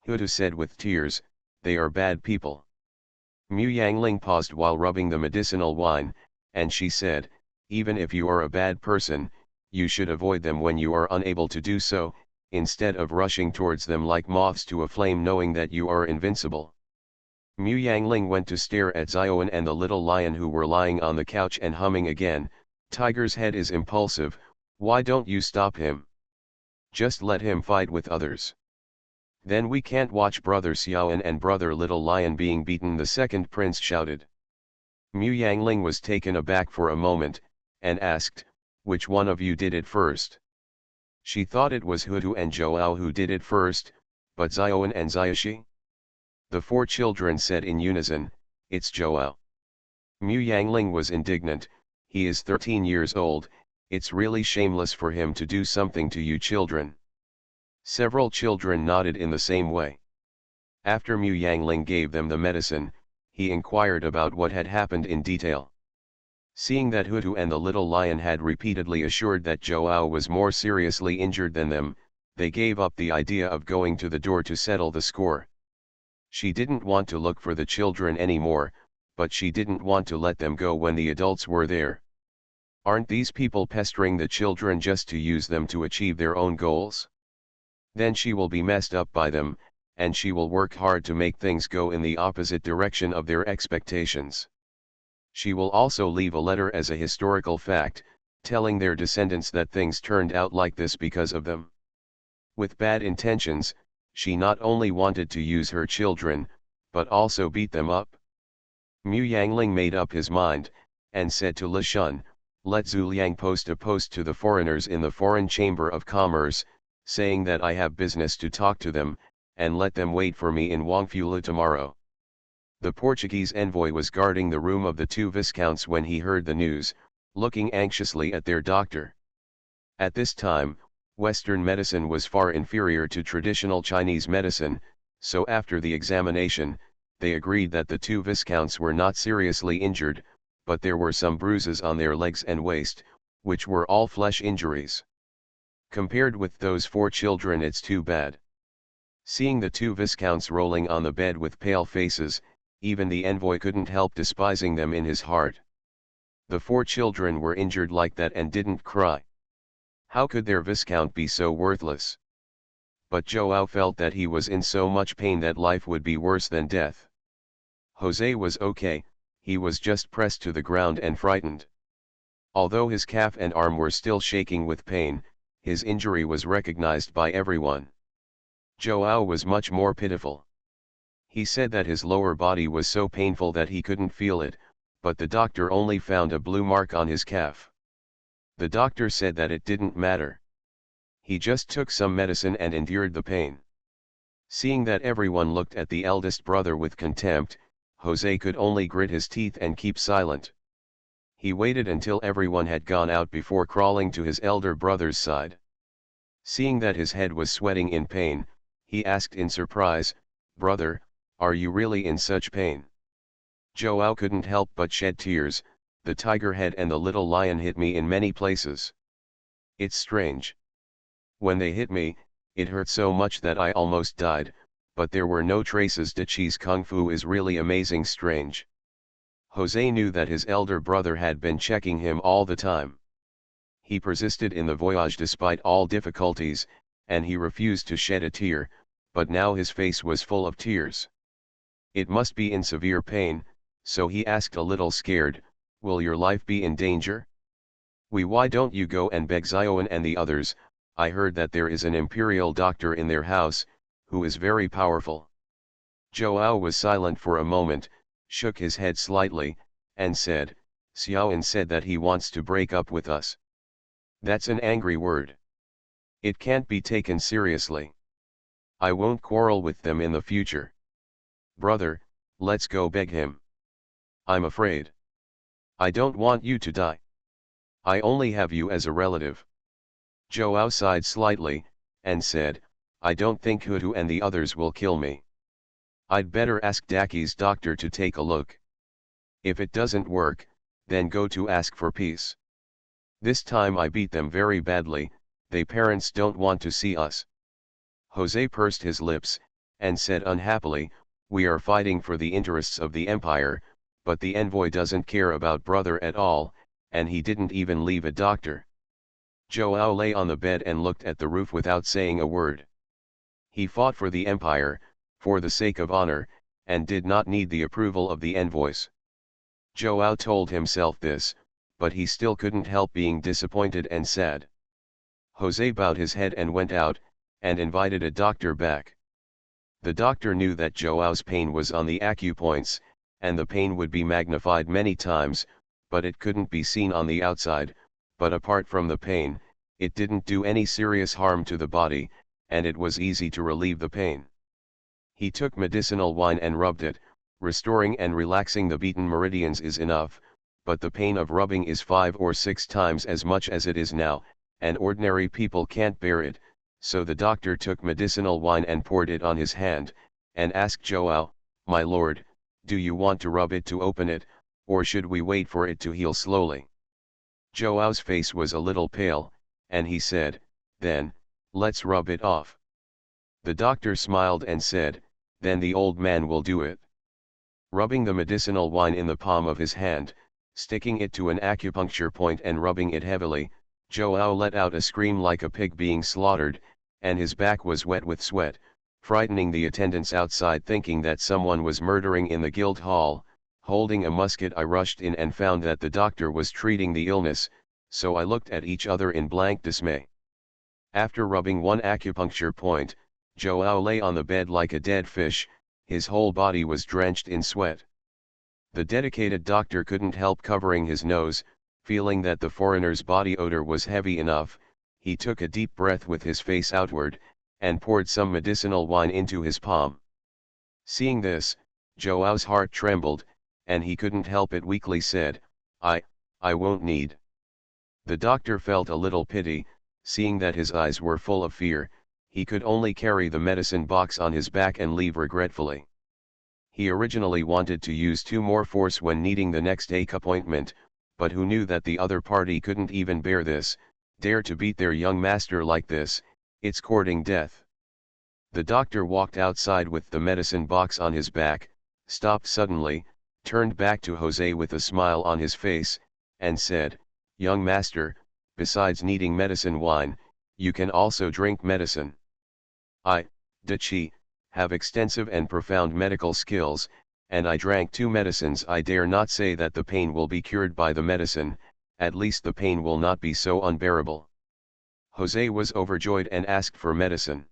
Huda said with tears, "They are bad people." Mu Yangling paused while rubbing the medicinal wine, and she said, "Even if you are a bad person, you should avoid them when you are unable to do so, instead of rushing towards them like moths to a flame knowing that you are invincible." Mu Yangling went to stare at Xiaoan and the little lion who were lying on the couch and humming again. "Tiger's head is impulsive, why don't you stop him? Just let him fight with others. Then we can't watch Brother Xiaoan and Brother Little Lion being beaten," the second prince shouted. Mu Yangling was taken aback for a moment, and asked, "Which one of you did it first?" She thought it was Hudu and Joao who did it first, but Xiaoan and Xiaoshi? The four children said in unison, "It's Joao." Mu Yangling was indignant. "He is 13 years old, it's really shameless for him to do something to you children." Several children nodded in the same way. After Mu Yangling gave them the medicine, he inquired about what had happened in detail. Seeing that Hudu and the little lion had repeatedly assured that Joao was more seriously injured than them, they gave up the idea of going to the door to settle the score. She didn't want to look for the children anymore, but she didn't want to let them go when the adults were there. Aren't these people pestering the children just to use them to achieve their own goals? Then she will be messed up by them, and she will work hard to make things go in the opposite direction of their expectations. She will also leave a letter as a historical fact, telling their descendants that things turned out like this because of them. With bad intentions, she not only wanted to use her children, but also beat them up. Mu Yangling made up his mind, and said to Li Shun, "Let Zhu Liang post a post to the foreigners in the Foreign Chamber of Commerce, saying that I have business to talk to them, and let them wait for me in Wangfula tomorrow." The Portuguese envoy was guarding the room of the two viscounts when he heard the news, looking anxiously at their doctor. At this time, Western medicine was far inferior to traditional Chinese medicine, so after the examination, they agreed that the two viscounts were not seriously injured, but there were some bruises on their legs and waist, which were all flesh injuries. Compared with those 4 children, it's too bad. Seeing the two viscounts rolling on the bed with pale faces, even the envoy couldn't help despising them in his heart. The 4 children were injured like that and didn't cry. How could their viscount be so worthless? But Joao felt that he was in so much pain that life would be worse than death. Jose was okay, he was just pressed to the ground and frightened. Although his calf and arm were still shaking with pain, his injury was recognized by everyone. Joao was much more pitiful. He said that his lower body was so painful that he couldn't feel it, but the doctor only found a blue mark on his calf. The doctor said that it didn't matter. He just took some medicine and endured the pain. Seeing that everyone looked at the eldest brother with contempt, Jose could only grit his teeth and keep silent. He waited until everyone had gone out before crawling to his elder brother's side. Seeing that his head was sweating in pain, he asked in surprise, "Brother, are you really in such pain?" Joao couldn't help but shed tears. "The tiger head and the little lion hit me in many places. It's strange. When they hit me, it hurt so much that I almost died, but there were no traces. De Chi's kung fu is really amazing strange." Jose knew that his elder brother had been checking him all the time. He persisted in the voyage despite all difficulties, and he refused to shed a tear, but now his face was full of tears. It must be in severe pain, so he asked a little scared, "Will your life be in danger? Why don't you go and beg Zioan and the others? I heard that there is an imperial doctor in their house, who is very powerful." Joao was silent for a moment, shook his head slightly, and said, "Xiaoan said that he wants to break up with us. That's an angry word. It can't be taken seriously. I won't quarrel with them in the future. Brother, let's go beg him. I'm afraid. I don't want you to die. I only have you as a relative." Joao sighed slightly, and said, "I don't think Hutu and the others will kill me. I'd better ask Daki's doctor to take a look. If it doesn't work, then go to ask for peace. This time I beat them very badly, they parents don't want to see us." Jose pursed his lips, and said unhappily, "We are fighting for the interests of the empire, but the envoy doesn't care about brother at all, and he didn't even leave a doctor." Joao lay on the bed and looked at the roof without saying a word. He fought for the empire, for the sake of honor, and did not need the approval of the envoys. Joao told himself this, but he still couldn't help being disappointed and sad. Jose bowed his head and went out, and invited a doctor back. The doctor knew that Joao's pain was on the acupoints, and the pain would be magnified many times, but it couldn't be seen on the outside. But apart from the pain, it didn't do any serious harm to the body, and it was easy to relieve the pain. He took medicinal wine and rubbed it. Restoring and relaxing the beaten meridians is enough, but the pain of rubbing is 5 or 6 times as much as it is now, and ordinary people can't bear it, so the doctor took medicinal wine and poured it on his hand, and asked Joao, "My lord, do you want to rub it to open it, or should we wait for it to heal slowly?" Joao's face was a little pale, and he said, "Then, let's rub it off." The doctor smiled and said, "Then the old man will do it." Rubbing the medicinal wine in the palm of his hand, sticking it to an acupuncture point and rubbing it heavily, Joao let out a scream like a pig being slaughtered, and his back was wet with sweat, frightening the attendants outside, thinking that someone was murdering in the guild hall. Holding a musket, I rushed in and found that the doctor was treating the illness, so I looked at each other in blank dismay. After rubbing one acupuncture point, Joao lay on the bed like a dead fish, his whole body was drenched in sweat. The dedicated doctor couldn't help covering his nose, feeling that the foreigner's body odor was heavy enough. He took a deep breath with his face outward, and poured some medicinal wine into his palm. Seeing this, Joao's heart trembled, and he couldn't help it, weakly said, I won't need. The doctor felt a little pity, seeing that his eyes were full of fear. He could only carry the medicine box on his back and leave regretfully. He originally wanted to use 2 more force when needing the next appointment, but who knew that the other party couldn't even bear this, dare to beat their young master like this. It's courting death. The doctor walked outside with the medicine box on his back, stopped suddenly, turned back to Jose with a smile on his face, and said, "Young master, besides needing medicine wine, you can also drink medicine. I, Dachi, have extensive and profound medical skills, and I drank 2 medicines. I dare not say that the pain will be cured by the medicine, at least the pain will not be so unbearable." Jose was overjoyed and asked for medicine.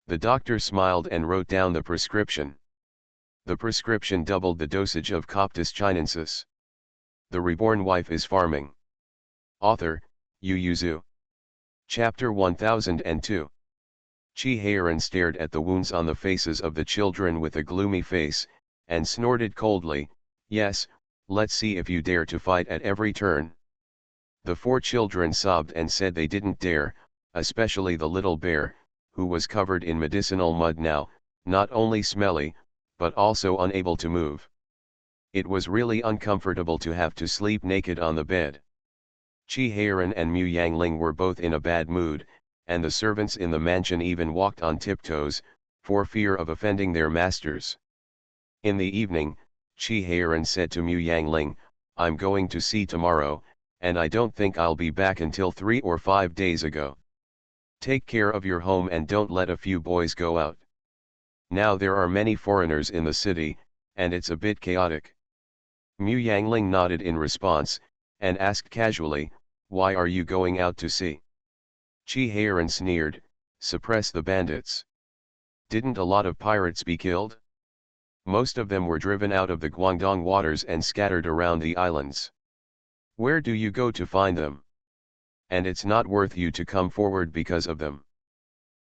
The doctor smiled and wrote down the prescription. The prescription doubled the dosage of Coptis chinensis. The Reborn Wife is Farming. Author, Yu Yuzu. Chapter 1002. Chi Heiran stared at the wounds on the faces of the children with a gloomy face, and snorted coldly, "Yes, let's see if you dare to fight at every turn." The 4 children sobbed and said they didn't dare, especially the little bear, who was covered in medicinal mud now, not only smelly, but also unable to move. It was really uncomfortable to have to sleep naked on the bed. Chi Heiran and Mu Yangling were both in a bad mood, and the servants in the mansion even walked on tiptoes, for fear of offending their masters. In the evening, Chi Heiran said to Mu Yangling, "I'm going to sea tomorrow, and I don't think I'll be back until 3 or 5 days ago. Take care of your home and don't let a few boys go out. Now there are many foreigners in the city, and it's a bit chaotic." Mu Yangling nodded in response, and asked casually, "Why are you going out to sea?" Chi Heiran sneered, "Suppress the bandits. Didn't a lot of pirates be killed? Most of them were driven out of the Guangdong waters and scattered around the islands. Where do you go to find them? And it's not worth you to come forward because of them."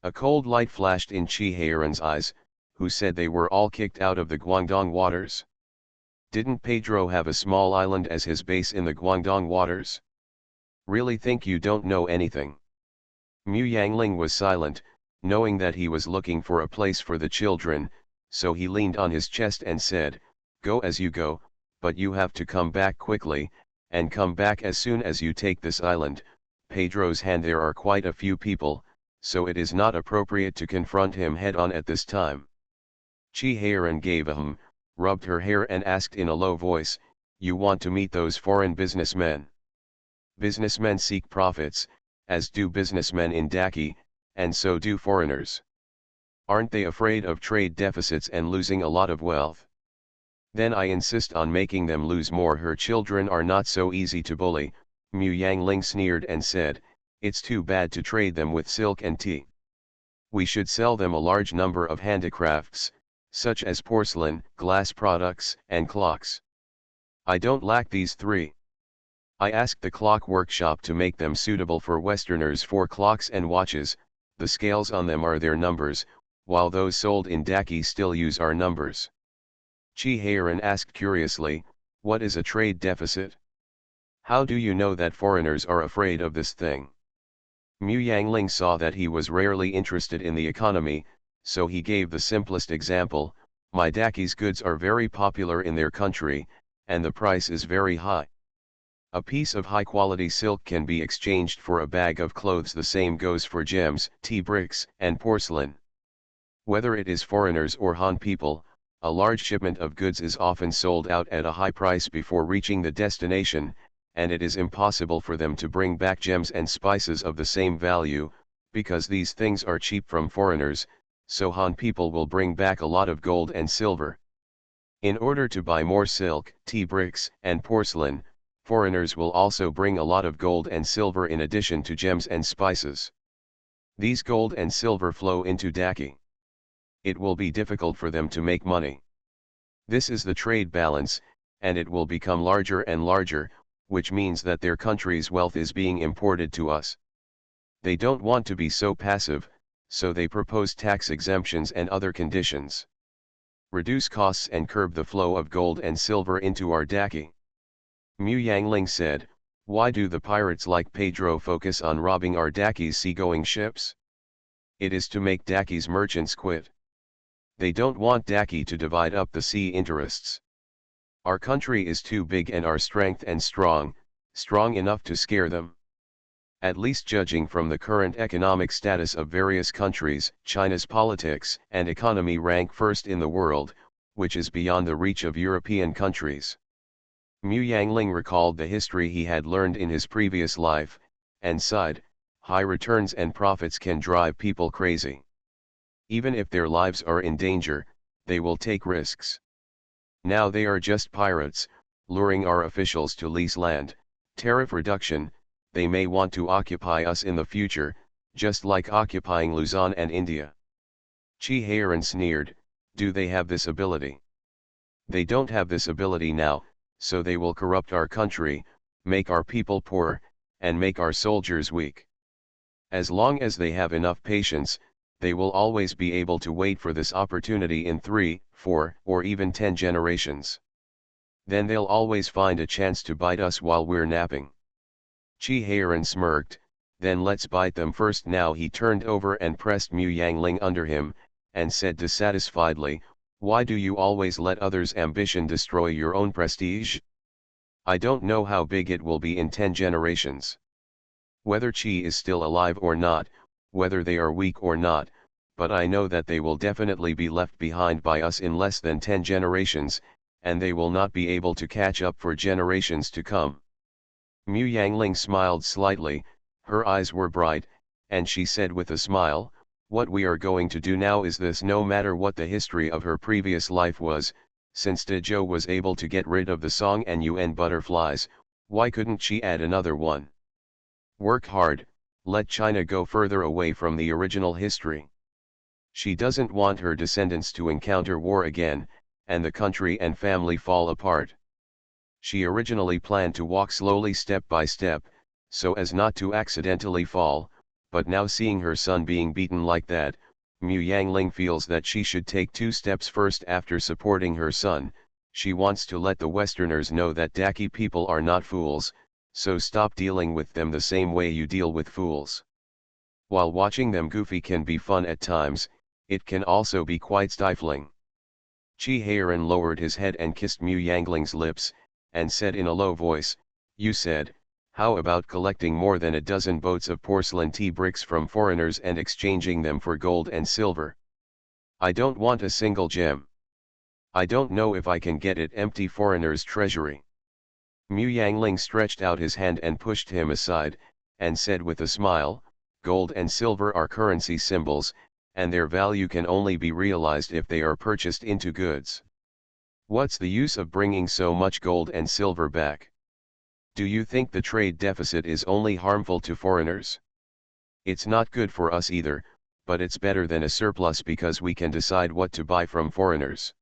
A cold light flashed in Chi Heiran's eyes. "Who said they were all kicked out of the Guangdong waters? Didn't Pedro have a small island as his base in the Guangdong waters? Really think you don't know anything?" Mu Yangling was silent, knowing that he was looking for a place for the children, so he leaned on his chest and said, "Go as you go, but you have to come back quickly, and come back as soon as you take this island. Pedro's hand, there are quite a few people, so it is not appropriate to confront him head-on at this time." Chi Heiran gave a hum, rubbed her hair and asked in a low voice, "You want to meet those foreign businessmen?" "Businessmen seek profits, as do businessmen in Daki, and so do foreigners. Aren't they afraid of trade deficits and losing a lot of wealth? Then I insist on making them lose more. Her children are not so easy to bully." Mu Yangling sneered and said, "It's too bad to trade them with silk and tea. We should sell them a large number of handicrafts, such as porcelain, glass products, and clocks. I don't lack these 3. I asked the clock workshop to make them suitable for Westerners, for clocks and watches. The scales on them are their numbers, while those sold in Daki still use our numbers." Chi Heiran asked curiously, "What is a trade deficit? How do you know that foreigners are afraid of this thing?" Mu Yangling saw that he was rarely interested in the economy, so he gave the simplest example. "My Daki's goods are very popular in their country, and the price is very high. A piece of high-quality silk can be exchanged for a bag of clothes. The same goes for gems, tea bricks, and porcelain. Whether it is foreigners or Han people, a large shipment of goods is often sold out at a high price before reaching the destination, and it is impossible for them to bring back gems and spices of the same value, Because these things are cheap from foreigners, so Han people will bring back a lot of gold and silver. In order to buy more silk, tea bricks, and porcelain, foreigners will also bring a lot of gold and silver in addition to gems and spices. These gold and silver flow into Daki. It will be difficult for them to make money. This is the trade balance, and it will become larger and larger, which means that their country's wealth is being imported to us. They don't want to be so passive, so they propose tax exemptions and other conditions. Reduce costs and curb the flow of gold and silver into our Daki. Mu Yangling said, why do the pirates like Pedro focus on robbing our Daki's seagoing ships? It is to make Daki's merchants quit. They don't want Daki to divide up the sea interests. Our country is too big and our strength and strong enough to scare them. At least judging from the current economic status of various countries, China's politics and economy rank first in the world, which is beyond the reach of European countries. Mu Yangling recalled the history he had learned in his previous life, and sighed, high returns and profits can drive people crazy. Even if their lives are in danger, they will take risks. Now they are just pirates, luring our officials to lease land, tariff reduction. They may want to occupy us in the future, just like occupying Luzon and India. Chi Heiran sneered, do they have this ability? They don't have this ability now, so they will corrupt our country, make our people poor, and make our soldiers weak. As long as they have enough patience, they will always be able to wait for this opportunity in 3, 4, or even 10 generations. Then they'll always find a chance to bite us while we're napping. Chi Heiran smirked, then let's bite them first. Now he turned over and pressed Mu Yangling under him, and said dissatisfiedly, why do you always let others' ambition destroy your own prestige? I don't know how big it will be in 10 generations. Whether Chi is still alive or not, whether they are weak or not, but I know that they will definitely be left behind by us in less than 10 generations, and they will not be able to catch up for generations to come. Mu Yangling smiled slightly, her eyes were bright, and she said with a smile, what we are going to do now is this. No matter what the history of her previous life was, since Dezhou was able to get rid of the Song and Yuan butterflies, why couldn't she add another one? Work hard, let China go further away from the original history. She doesn't want her descendants to encounter war again, and the country and family fall apart. She originally planned to walk slowly step by step, so as not to accidentally fall, but now seeing her son being beaten like that, Mu Yangling feels that she should take 2 steps first after supporting her son. She wants to let the Westerners know that Daki people are not fools, so stop dealing with them the same way you deal with fools. While watching them goofy can be fun at times, it can also be quite stifling. Chi Heiran lowered his head and kissed Mu Yangling's lips, and said in a low voice, you said, how about collecting more than a dozen boats of porcelain tea bricks from foreigners and exchanging them for gold and silver? I don't want a single gem. I don't know if I can get it empty foreigners' treasury. Mu Yangling stretched out his hand and pushed him aside, and said with a smile, gold and silver are currency symbols, and their value can only be realized if they are purchased into goods. What's the use of bringing so much gold and silver back? Do you think the trade deficit is only harmful to foreigners? It's not good for us either, but it's better than a surplus because we can decide what to buy from foreigners.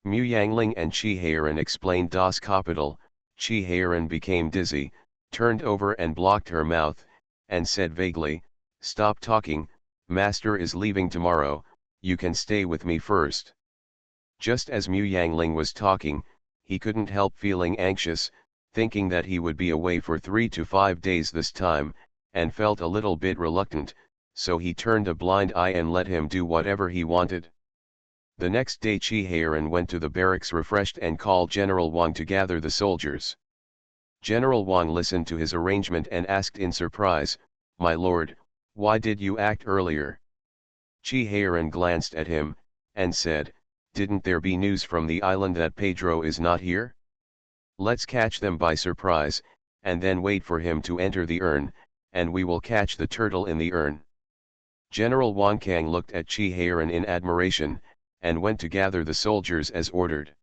Mu Yangling and Chi Heiran explained Das Kapital. Chi Heiran became dizzy, turned over and blocked her mouth, and said vaguely, stop talking, master is leaving tomorrow, you can stay with me first. Just as Mu Yangling was talking, he couldn't help feeling anxious, thinking that he would be away for 3 to 5 days this time, and felt a little bit reluctant, so he turned a blind eye and let him do whatever he wanted. The next day Chi Heiran went to the barracks refreshed and called General Wang to gather the soldiers. General Wang listened to his arrangement and asked in surprise, my lord, why did you act earlier? Chi Heiran glanced at him, and said, didn't there be news from the island that Pedro is not here? Let's catch them by surprise, and then wait for him to enter the urn, and we will catch the turtle in the urn. General Wang Kang looked at Chi Heiran in admiration, and went to gather the soldiers as ordered.